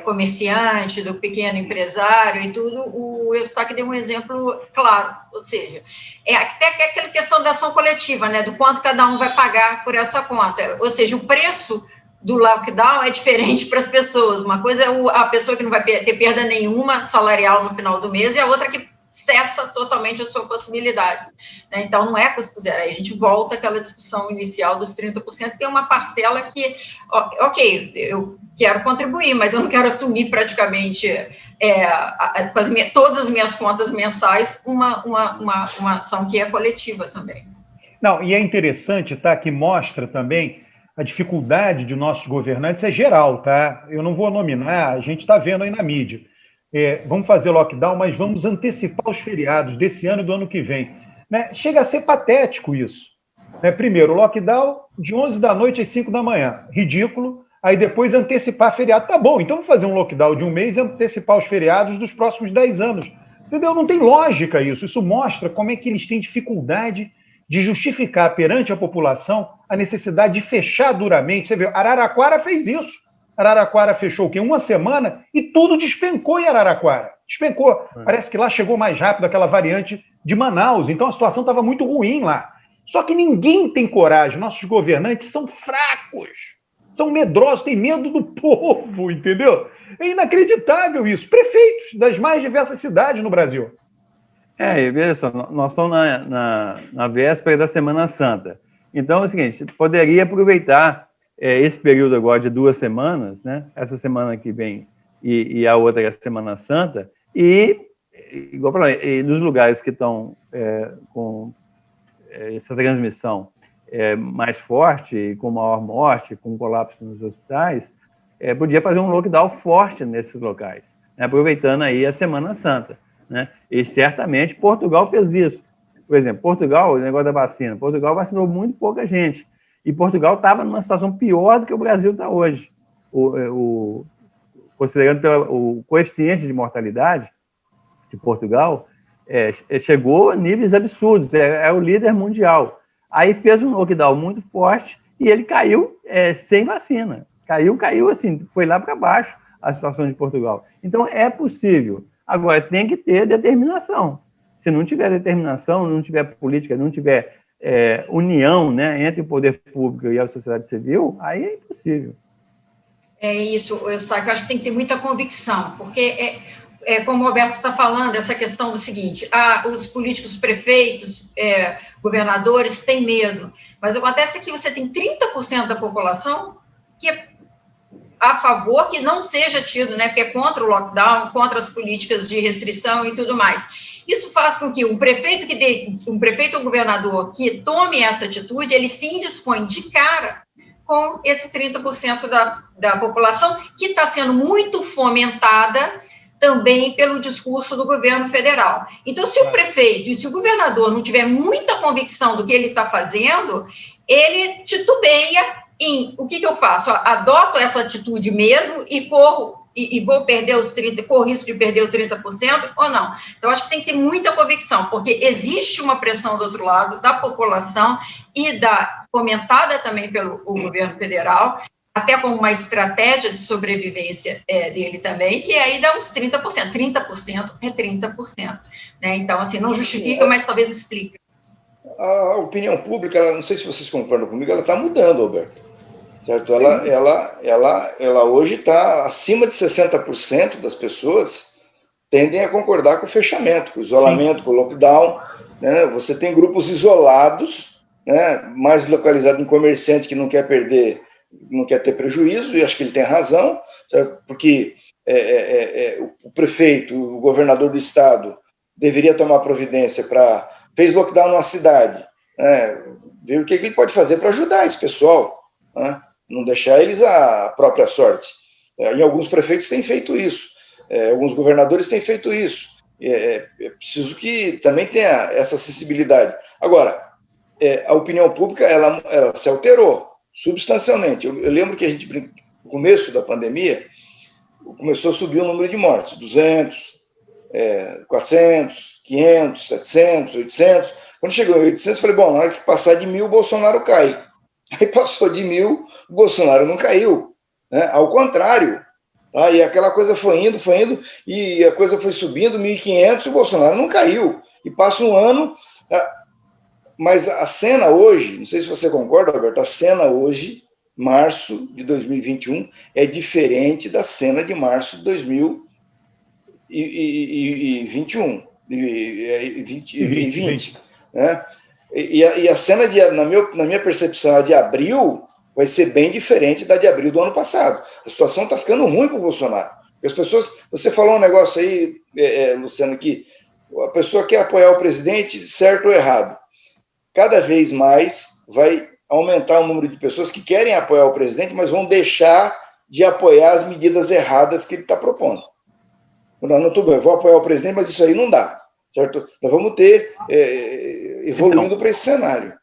comerciante, do pequeno empresário e tudo, o Eustáquio deu um exemplo claro, ou seja, até aquela questão da ação coletiva, né? Do quanto cada um vai pagar por essa conta, ou seja, o preço do lockdown é diferente para as pessoas. Uma coisa é a pessoa que não vai ter perda nenhuma salarial no final do mês, e a outra que cessa totalmente a sua possibilidade. Né? Então, não é custo zero. Aí a gente volta àquela discussão inicial dos 30%, tem uma parcela que, ok, eu quero contribuir, mas eu não quero assumir praticamente com todas as minhas contas mensais uma ação que é coletiva também. Não, e é interessante, tá, que mostra também a dificuldade de nossos governantes, é geral, tá? Eu não vou nominar, a gente está vendo aí na mídia. Vamos fazer lockdown, mas vamos antecipar os feriados desse ano e do ano que vem. Né? Chega a ser patético isso. Né? Primeiro, lockdown de 11 da noite às 5 da manhã. Ridículo. Aí depois antecipar feriado. Tá bom, então vamos fazer um lockdown de um mês e antecipar os feriados dos próximos 10 anos. Entendeu? Não tem lógica isso. Isso mostra como é que eles têm dificuldade de justificar perante a população a necessidade de fechar duramente. Você vê, Araraquara fez isso. Araraquara fechou o quê? Uma semana e tudo despencou em Araraquara. Despencou. Parece que lá chegou mais rápido aquela variante de Manaus. Então a situação estava muito ruim lá. Só que ninguém tem coragem. Nossos governantes são fracos, são medrosos, têm medo do povo, entendeu? É inacreditável isso. Prefeitos das mais diversas cidades no Brasil. E veja só, nós estamos na véspera da Semana Santa. Então é o seguinte, poderia aproveitar esse período agora de 2 semanas, né? Essa semana que vem e a outra é a Semana Santa, e, igual para nos lugares que estão com essa transmissão mais forte, com maior morte, com colapso nos hospitais, podia fazer um lockdown forte nesses locais, né? Aproveitando aí a Semana Santa, né? E certamente Portugal fez isso. Por exemplo, Portugal, o negócio da vacina, Portugal vacinou muito pouca gente, e Portugal estava numa situação pior do que o Brasil está hoje. Considerando o coeficiente de mortalidade de Portugal, chegou a níveis absurdos, é o líder mundial. Aí fez um lockdown muito forte e ele caiu sem vacina. Caiu assim, foi lá para baixo a situação de Portugal. Então, é possível. Agora, tem que ter determinação. Se não tiver determinação, não tiver política, não tiver união, né, entre o poder público e a sociedade civil, aí é impossível. É isso, eu acho que tem que ter muita convicção, porque como o Roberto está falando, essa questão do seguinte, os políticos, prefeitos, governadores têm medo, mas acontece que você tem 30% da população que é a favor que não seja tido, né, porque é contra o lockdown, contra as políticas de restrição e tudo mais. Isso faz com que um prefeito ou governador que tome essa atitude, ele se indispõe de cara com esse 30% da população que está sendo muito fomentada também pelo discurso do governo federal. Então, se o prefeito e se o governador não tiver muita convicção do que ele está fazendo, ele titubeia em o que eu faço? Adoto essa atitude mesmo e corro e vou perder corro risco de perder os 30% ou não? Então, acho que tem que ter muita convicção, porque existe uma pressão do outro lado, da população e fomentada também pelo governo federal, até como uma estratégia de sobrevivência dele também, que aí dá uns 30%. 30% é 30%. Né? Então, assim, não justifica, mas talvez explique. A opinião pública, não sei se vocês concordam comigo, ela está mudando, Alberto. Certo? Ela hoje está acima de 60% das pessoas tendem a concordar com o fechamento, com o isolamento, com o lockdown. Né? Você tem grupos isolados, né? Mais localizados em comerciante que não quer ter prejuízo, e acho que ele tem razão, certo? Porque o prefeito, o governador do estado deveria tomar providência fez lockdown numa cidade, né? Ver o que ele pode fazer para ajudar esse pessoal, né? Não deixar eles à própria sorte. E alguns prefeitos têm feito isso, alguns governadores têm feito isso. É preciso que também tenha essa sensibilidade. Agora, a opinião pública ela se alterou substancialmente. Eu lembro que no começo da pandemia, começou a subir o número de mortes, 200, 400, 500, 700, 800. Quando chegou em 800, eu falei, bom, na hora que passar de 1.000, o Bolsonaro cai. Aí passou de 1.000, o Bolsonaro não caiu, né? Ao contrário. Tá? E aquela coisa foi indo, e a coisa foi subindo, 1.500, o Bolsonaro não caiu. E passa um ano, mas a cena hoje, não sei se você concorda, Alberto, a cena hoje, março de 2021, é diferente da cena de março de 2021, 2020, né? E a cena, na minha percepção, a de abril, vai ser bem diferente da de abril do ano passado. A situação está ficando ruim para o Bolsonaro. As pessoas, você falou um negócio aí, Luciano, que a pessoa quer apoiar o presidente, certo ou errado. Cada vez mais vai aumentar o número de pessoas que querem apoiar o presidente, mas vão deixar de apoiar as medidas erradas que ele está propondo. Não, tudo bem, eu vou apoiar o presidente, mas isso aí não dá. Certo? Nós vamos ter evoluindo para esse cenário.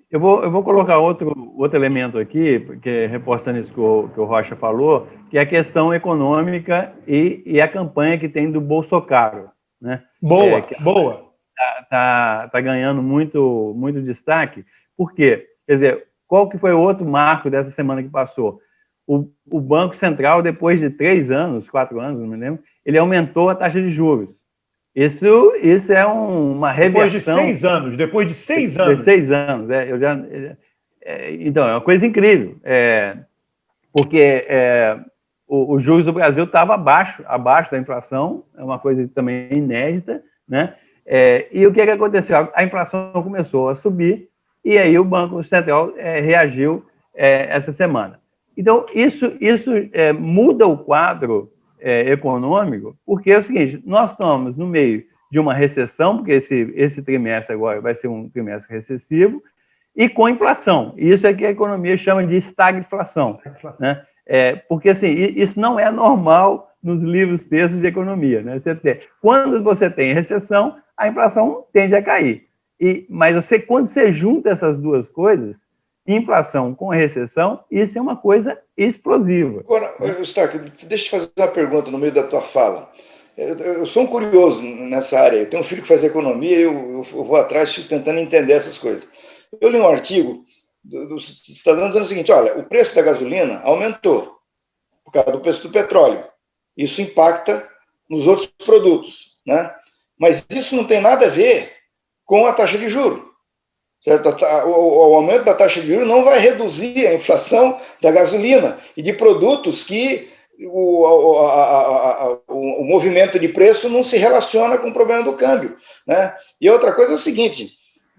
Eu vou colocar outro elemento aqui, porque reforçando isso que o Rocha falou, que é a questão econômica e a campanha que tem do Bolsonaro. né? Boa, boa. Tá ganhando muito destaque. Por quê? Quer dizer, qual que foi o outro marco dessa semana que passou? O Banco Central, depois de 3 anos, 4 anos, não me lembro, ele aumentou a taxa de juros. Isso é uma reversão. Depois de 6 De anos. 6 anos, então, é uma coisa incrível, porque os juros do Brasil estavam abaixo da inflação, é uma coisa também inédita, né? E o que aconteceu? A inflação começou a subir, e aí o Banco Central reagiu essa semana. Então, isso muda o quadro econômico, porque é o seguinte, nós estamos no meio de uma recessão, porque esse trimestre agora vai ser um trimestre recessivo, e com inflação. Isso é que a economia chama de estagflação, né? Porque, assim, isso não é normal nos livros textos de economia, né? Quando você tem recessão, a inflação tende a cair. Mas quando você junta essas duas coisas, inflação com recessão, isso é uma coisa explosiva. Agora, Eustáquio, deixa eu te fazer uma pergunta no meio da tua fala. Eu sou um curioso nessa área. Eu tenho um filho que faz economia e eu vou atrás tentando entender essas coisas. Eu li um artigo do Estadão dizendo o seguinte: olha, o preço da gasolina aumentou por causa do preço do petróleo. Isso impacta nos outros produtos, né? Mas isso não tem nada a ver com a taxa de juros. Certo? O aumento da taxa de juros não vai reduzir a inflação da gasolina e de produtos que o movimento de preço não se relaciona com o problema do câmbio, né? E outra coisa é o seguinte: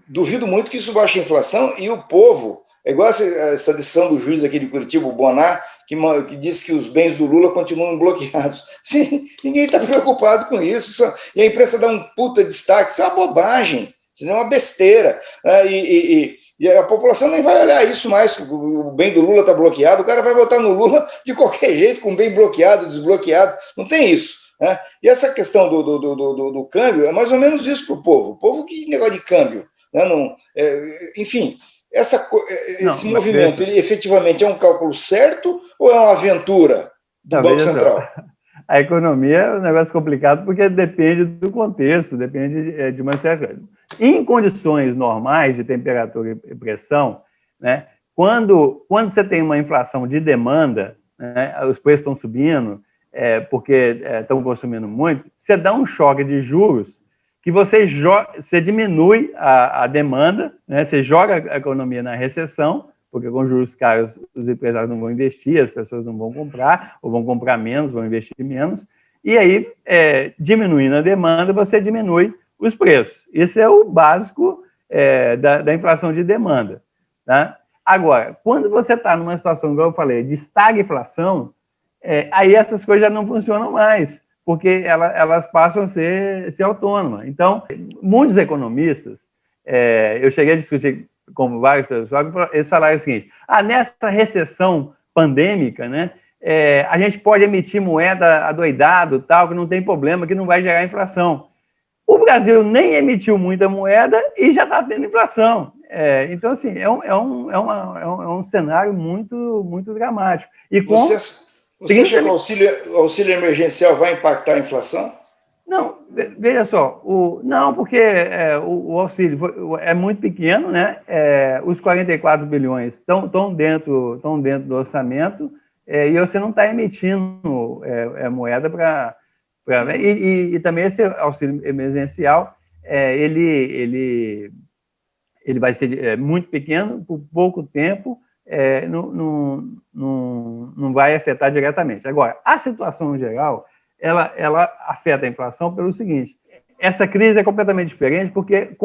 duvido muito que isso baixe a inflação, e o povo, é igual essa decisão do juiz aqui de Curitiba, o Bonar, que disse que os bens do Lula continuam bloqueados. Sim, ninguém está preocupado com isso, e a imprensa dá um puta destaque, isso é uma bobagem, isso é uma besteira, e a população nem vai olhar isso mais, o bem do Lula está bloqueado, o cara vai votar no Lula de qualquer jeito, com o bem bloqueado, desbloqueado, não tem isso, né? E essa questão do câmbio é mais ou menos isso para o povo, que negócio de câmbio, né? Enfim, esse movimento, ele efetivamente é um cálculo certo ou é uma aventura do Banco Central? A economia é um negócio complicado porque depende do contexto, depende de uma série de coisas. Em condições normais de temperatura e pressão, né, quando você tem uma inflação de demanda, né, os preços estão subindo porque estão consumindo muito, você dá um choque de juros que você diminui a demanda, né, você joga a economia na recessão, porque com juros caros os empresários não vão investir, as pessoas não vão comprar, ou vão comprar menos, vão investir menos, e aí, diminuindo a demanda, você diminui os preços. Esse é o básico da inflação de demanda, tá? Agora, quando você está numa situação, como eu falei, de estagflação, aí essas coisas já não funcionam mais, porque elas passam a ser autônomas. Então, muitos economistas, eu cheguei a discutir com vários pessoas, eles falaram o seguinte: nessa recessão pandêmica, né, a gente pode emitir moeda adoidado, tal, que não tem problema, que não vai gerar inflação. O Brasil nem emitiu muita moeda e já está tendo inflação. Então, assim, é um cenário muito, muito dramático. E Você acha que o auxílio emergencial vai impactar a inflação? Não, veja só, não, porque o auxílio é muito pequeno, né? Os 44 bilhões estão dentro do orçamento, e você não está emitindo moeda para... E também esse auxílio emergencial, ele vai ser muito pequeno, por pouco tempo, não vai afetar diretamente. Agora, a situação geral, ela afeta a inflação pelo seguinte: essa crise é completamente diferente porque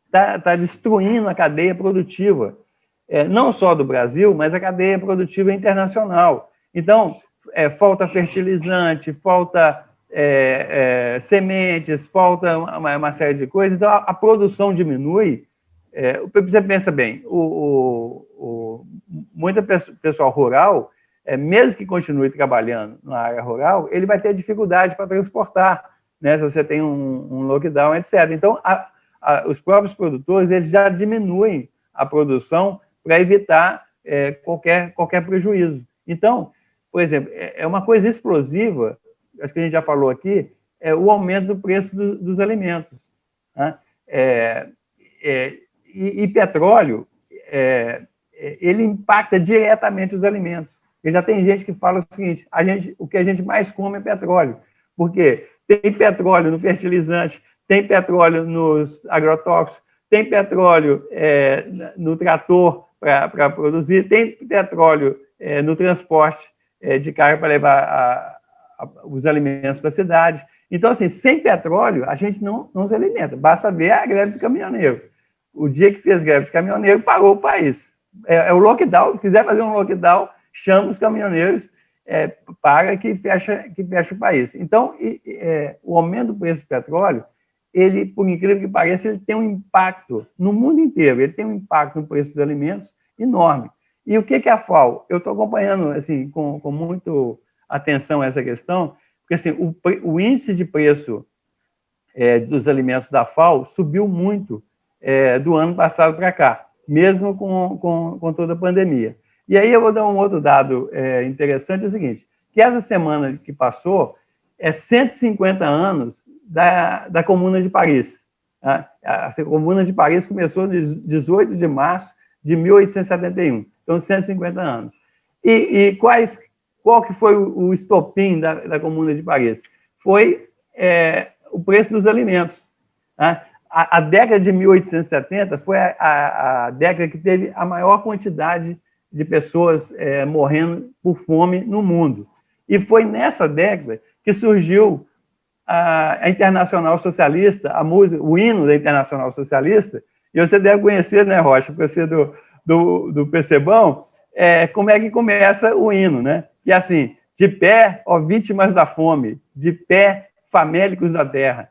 está destruindo a cadeia produtiva, não só do Brasil, mas a cadeia produtiva internacional. Então, falta fertilizante, falta sementes, falta uma série de coisas. Então, a produção diminui. Você pensa bem, muito pessoal rural, mesmo que continue trabalhando na área rural, ele vai ter dificuldade para transportar, né, se você tem um lockdown, etc. Então, os próprios produtores, eles já diminuem a produção para evitar qualquer prejuízo. Então, por exemplo, é uma coisa explosiva, acho que a gente já falou aqui, o aumento do preço dos alimentos. Né? E petróleo, ele impacta diretamente os alimentos. E já tem gente que fala o seguinte, o que a gente mais come é petróleo, porque tem petróleo no fertilizante, tem petróleo nos agrotóxicos, tem petróleo no trator para produzir, tem petróleo no transporte de carga para levar os alimentos para a cidade. Então, assim, sem petróleo, a gente não se alimenta. Basta ver a greve de caminhoneiro. O dia que fez greve de caminhoneiro, parou o país. O lockdown, se quiser fazer um lockdown, chama os caminhoneiros, para que fecha o país. Então, o aumento do preço do petróleo, ele, por incrível que pareça, ele tem um impacto no mundo inteiro, ele tem um impacto no preço dos alimentos enorme. E o que é a FAO? Eu estou acompanhando assim, com muita atenção essa questão, porque assim, o índice de preço dos alimentos da FAO subiu muito do ano passado para cá, mesmo com toda a pandemia. E aí eu vou dar um outro dado interessante, é o seguinte, que essa semana que passou 150 anos da Comuna de Paris. A Comuna de Paris começou em 18 de março de 1871, então 150 anos. E qual que foi o estopim da Comuna de Paris? Foi o preço dos alimentos. A década de 1870 foi a década que teve a maior quantidade de pessoas morrendo por fome no mundo. E foi nessa década que surgiu a Internacional Socialista, a música, o hino da Internacional Socialista, e você deve conhecer, né, Rocha, porque você é do PCBão, como é que começa o hino, né? E assim, de pé, ó vítimas da fome, de pé, famélicos da terra.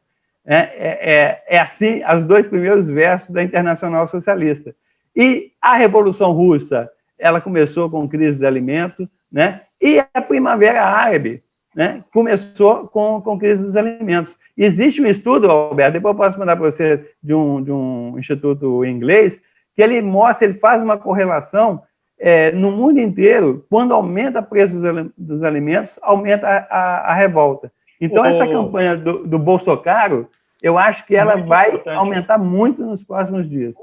Assim, os dois primeiros versos da Internacional Socialista. E a Revolução Russa, ela começou com crise de alimento, né? E a Primavera Árabe, né, começou com crise dos alimentos. Existe um estudo, Alberto, depois eu posso mandar para você de um instituto inglês, que ele faz uma correlação no mundo inteiro, quando aumenta o preço dos alimentos, aumenta a revolta. Então, essa campanha do Bolsonaro, eu acho que ela vai aumentar muito nos próximos dias.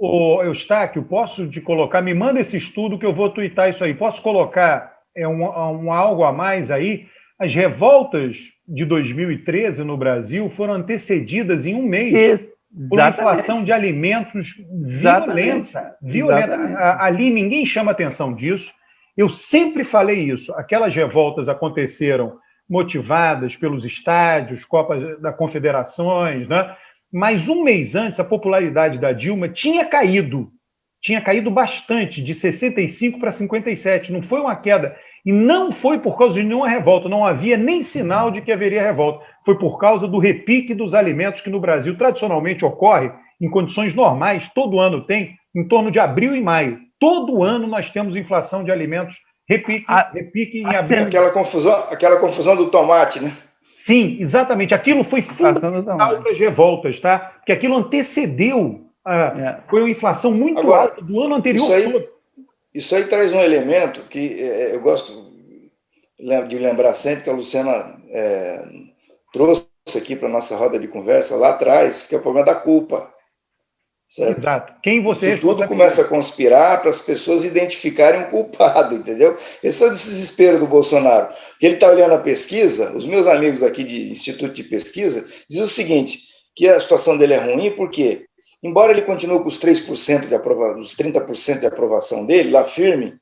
Eustáquio, posso te colocar? Me manda esse estudo que eu vou tuitar isso aí. Posso colocar algo a mais aí? As revoltas de 2013 no Brasil foram antecedidas em um mês por uma inflação de alimentos violenta. Ali ninguém chama atenção disso. Eu sempre falei isso. Aquelas revoltas aconteceram motivadas pelos estádios, Copas das Confederações, né? Mas um mês antes, a popularidade da Dilma tinha caído bastante, de 65 para 57. Não foi uma queda. E não foi por causa de nenhuma revolta, não havia nem sinal de que haveria revolta. Foi por causa do repique dos alimentos que no Brasil tradicionalmente ocorre em condições normais, todo ano tem, em torno de abril e maio. Todo ano nós temos inflação de alimentos, repique em abril. Aquela confusão do tomate, né? Sim, exatamente. Aquilo foi fundamental para as revoltas, tá? Porque aquilo antecedeu, foi uma inflação muito alta do ano anterior todo. Isso aí traz um elemento que eu gosto de lembrar sempre, que a Luciana trouxe aqui para a nossa roda de conversa lá atrás, que é o problema da culpa. Certo? Exato. Quem você tudo começa a conspirar para as pessoas identificarem um culpado, entendeu? Esse é o desespero do Bolsonaro. Porque ele está olhando a pesquisa, os meus amigos aqui de Instituto de Pesquisa dizem o seguinte, que a situação dele é ruim porque, embora ele continue com os 3% de aprovação, os 30% de aprovação dele, lá firme,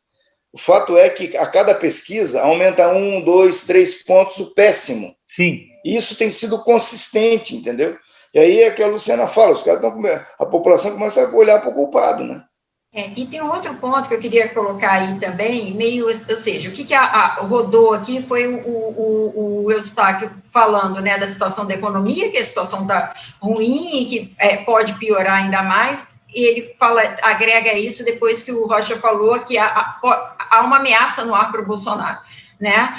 o fato é que a cada pesquisa aumenta 1, 2, 3 pontos o péssimo. Sim. E isso tem sido consistente, entendeu? E aí é que a Luciana fala, a população começa a olhar para o culpado, né? E tem um outro ponto que eu queria colocar aí também, ou seja, o que rodou aqui foi o Eustáquio falando, né, da situação da economia, que a situação está ruim e que pode piorar ainda mais, e ele agrega isso depois que o Rocha falou que há uma ameaça no ar para o Bolsonaro, né?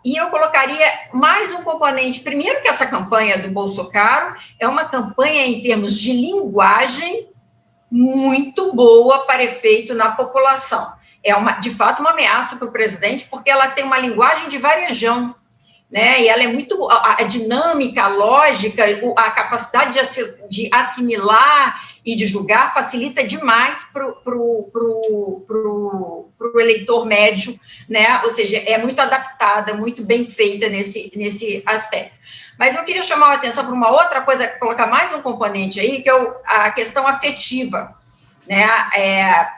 E eu colocaria mais um componente, primeiro que essa campanha do Bolsonaro é uma campanha em termos de linguagem muito boa para efeito na população. De fato, uma ameaça para o presidente, porque ela tem uma linguagem de varejão. né? E ela é muito a dinâmica, a lógica, a capacidade de assimilar e de julgar facilita demais para o eleitor médio, né? Ou seja, é muito adaptada, muito bem feita nesse aspecto. Mas eu queria chamar a atenção para uma outra coisa, colocar mais um componente aí, que é a questão afetiva, né,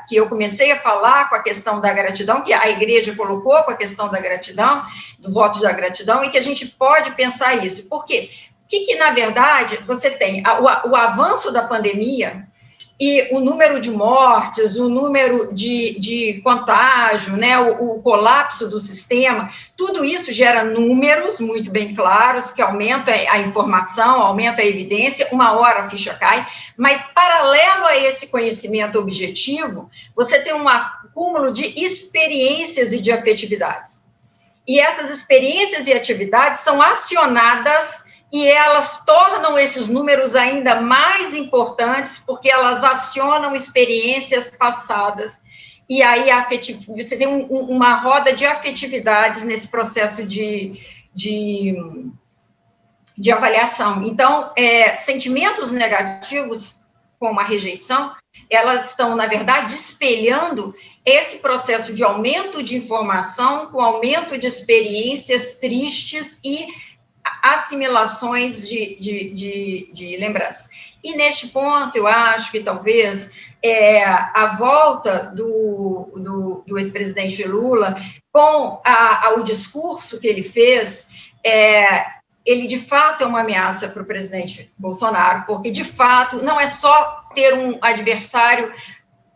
que eu comecei a falar com a questão da gratidão, que a igreja colocou com a questão da gratidão, do voto da gratidão, e que a gente pode pensar isso. Por quê? Que na verdade, você tem o avanço da pandemia e o número de mortes, o número de contágio, né, o colapso do sistema, tudo isso gera números muito bem claros, que aumenta a informação, aumenta a evidência, uma hora a ficha cai, mas paralelo a esse conhecimento objetivo, você tem um acúmulo de experiências e de afetividades. E essas experiências e atividades são acionadas e elas tornam esses números ainda mais importantes, porque elas acionam experiências passadas. E aí você tem uma roda de afetividades nesse processo de avaliação. Então, sentimentos negativos, como a rejeição, elas estão, na verdade, espelhando esse processo de aumento de informação, com aumento de experiências tristes e assimilações de lembranças. E neste ponto, eu acho que talvez a volta do ex-presidente Lula com o discurso que ele fez, ele de fato é uma ameaça para o presidente Bolsonaro, porque de fato não é só ter um adversário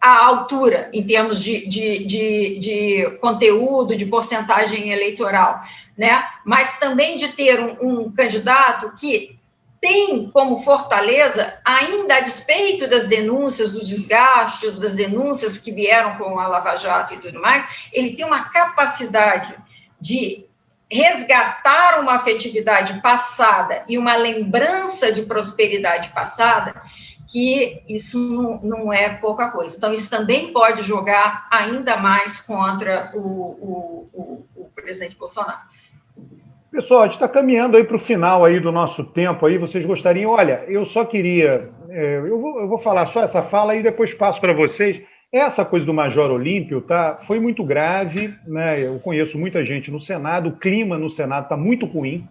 à altura, em termos de conteúdo, de porcentagem eleitoral, né? Mas também de ter um candidato que tem como fortaleza, ainda a despeito das denúncias, dos desgastes, das denúncias que vieram com a Lava Jato e tudo mais, ele tem uma capacidade de resgatar uma afetividade passada e uma lembrança de prosperidade passada, que isso não é pouca coisa. Então, isso também pode jogar ainda mais contra o presidente Bolsonaro. Pessoal, a gente está caminhando aí para o final aí do nosso tempo aí. Vocês gostariam? Olha, eu só queria... eu vou falar só essa fala e depois passo para vocês. Essa coisa do Major Olímpio foi muito grave, né? Eu conheço muita gente no Senado, o clima no Senado está muito ruim,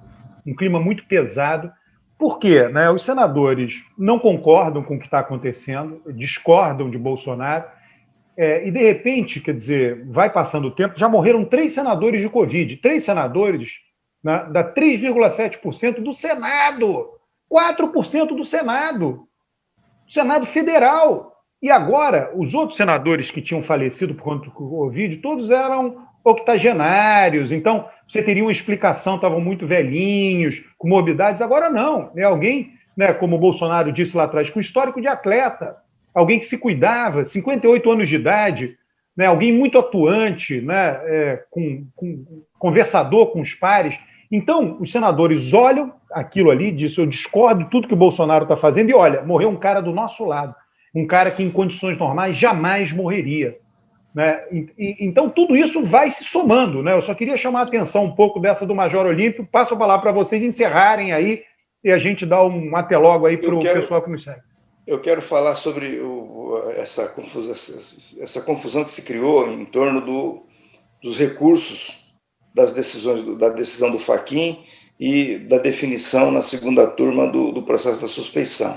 um clima muito pesado. Por quê? Né? Os senadores não concordam com o que está acontecendo, discordam de Bolsonaro, e de repente, quer dizer, vai passando o tempo, já morreram 3 senadores de Covid, 3 senadores, né, dá 3,7% do Senado, 4% do Senado Federal. E agora, os outros senadores que tinham falecido por conta do Covid, todos eram octogenários, então você teria uma explicação, estavam muito velhinhos, com morbidades, agora não, é alguém, né, como o Bolsonaro disse lá atrás, com histórico de atleta, alguém que se cuidava, 58 anos de idade, né, alguém muito atuante, né, conversador com os pares. Então, os senadores olham aquilo ali, dizem, eu discordo de tudo que o Bolsonaro está fazendo, e olha, morreu um cara do nosso lado, um cara que em condições normais jamais morreria. Né? Então, tudo isso vai se somando. Né? Eu só queria chamar a atenção um pouco dessa do Major Olímpio. Passo a palavra para vocês encerrarem aí e a gente dá um até logo aí para o pessoal que nos segue. Eu quero falar sobre essa confusão que se criou em torno dos recursos da decisão do Fachin e da definição na segunda turma do processo da suspeição.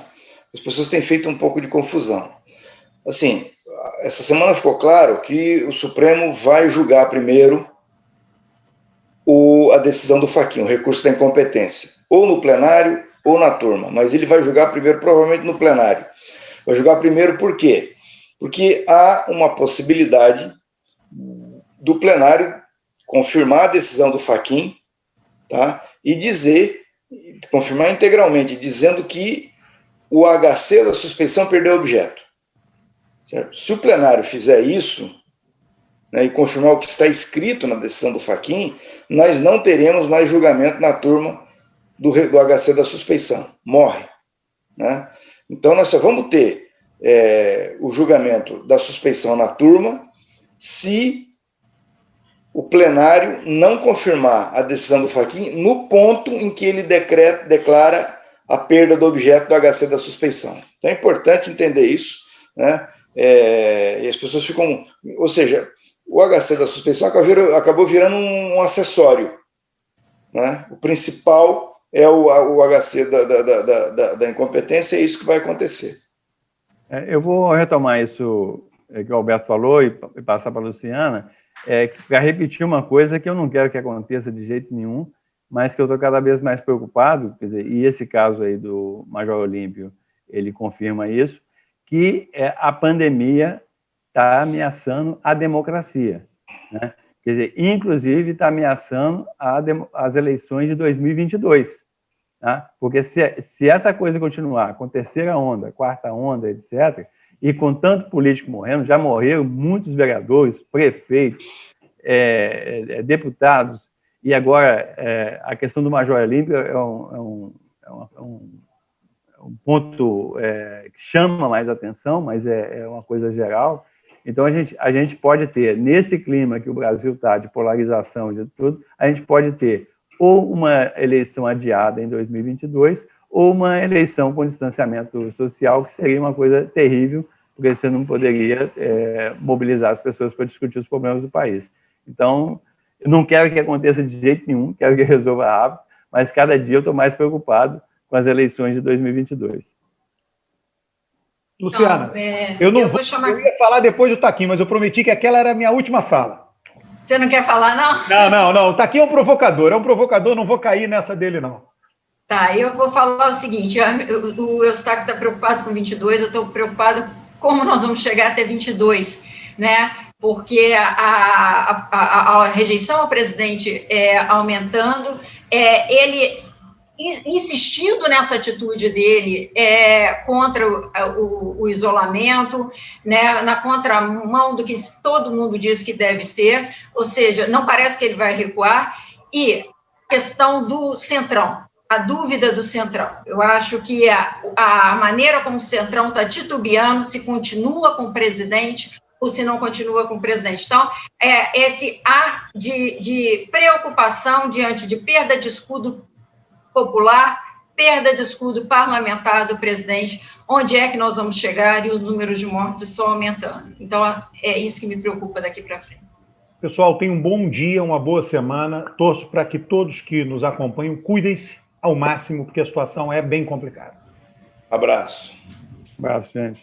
As pessoas têm feito um pouco de confusão. Assim, essa semana ficou claro que o Supremo vai julgar primeiro a decisão do Fachin, o recurso da incompetência, ou no plenário ou na turma, mas ele vai julgar primeiro, provavelmente no plenário. Vai julgar primeiro por quê? Porque há uma possibilidade do plenário confirmar a decisão do Fachin, tá? E confirmar integralmente, dizendo que o HC da suspeição perdeu objeto. Certo? Se o plenário fizer isso, né, e confirmar o que está escrito na decisão do Fachin, nós não teremos mais julgamento na turma do HC da suspeição. Morre. Né? Então, nós só vamos ter o julgamento da suspeição na turma se o plenário não confirmar a decisão do Fachin no ponto em que ele declara a perda do objeto do HC da suspeição. Então é importante entender isso, né? E as pessoas ficam... Ou seja, o HC da suspeição acabou virando um acessório, né? O principal é o HC da incompetência, é isso que vai acontecer. Eu vou retomar isso que o Alberto falou e passar para a Luciana, para repetir uma coisa que eu não quero que aconteça de jeito nenhum, mas que eu estou cada vez mais preocupado, quer dizer, e esse caso aí do Major Olímpio, ele confirma isso, que a pandemia está ameaçando a democracia, né? Quer dizer, inclusive está ameaçando as eleições de 2022, tá? Porque se essa coisa continuar com terceira onda, quarta onda, etc., e com tanto político morrendo, já morreram muitos vereadores, prefeitos, deputados, e agora a questão do Major Olímpio é um ponto que chama mais atenção, mas é uma coisa geral. Então, a gente pode ter, nesse clima que o Brasil está, de polarização e de tudo, a gente pode ter ou uma eleição adiada em 2022, ou uma eleição com distanciamento social, que seria uma coisa terrível, porque você não poderia mobilizar as pessoas para discutir os problemas do país. Então, eu não quero que aconteça de jeito nenhum, quero que resolva rápido, mas cada dia eu estou mais preocupado com as eleições de 2022. Luciana, eu ia falar depois do Taquinho, mas eu prometi que aquela era a minha última fala. Você não quer falar, não? Não. O Taquinho é um provocador, não vou cair nessa dele, não. Tá, eu vou falar o seguinte, o Eustáquio está preocupado com 22, eu estou preocupado como nós vamos chegar até 22, né? Porque a rejeição ao presidente aumentando, ele insistindo nessa atitude dele contra o isolamento, né, na contramão do que todo mundo diz que deve ser, ou seja, não parece que ele vai recuar, e questão do Centrão, a dúvida do Centrão. Eu acho que a maneira como o Centrão está titubeando, se continua com o presidente ou se não continua com o presidente. Então, esse ar de preocupação diante de perda de escudo popular, perda de escudo parlamentar do presidente, onde é que nós vamos chegar e os números de mortes estão aumentando. Então, é isso que me preocupa daqui para frente. Pessoal, tenham um bom dia, uma boa semana. Torço para que todos que nos acompanham cuidem-se ao máximo, porque a situação é bem complicada. Abraço. Abraço, gente.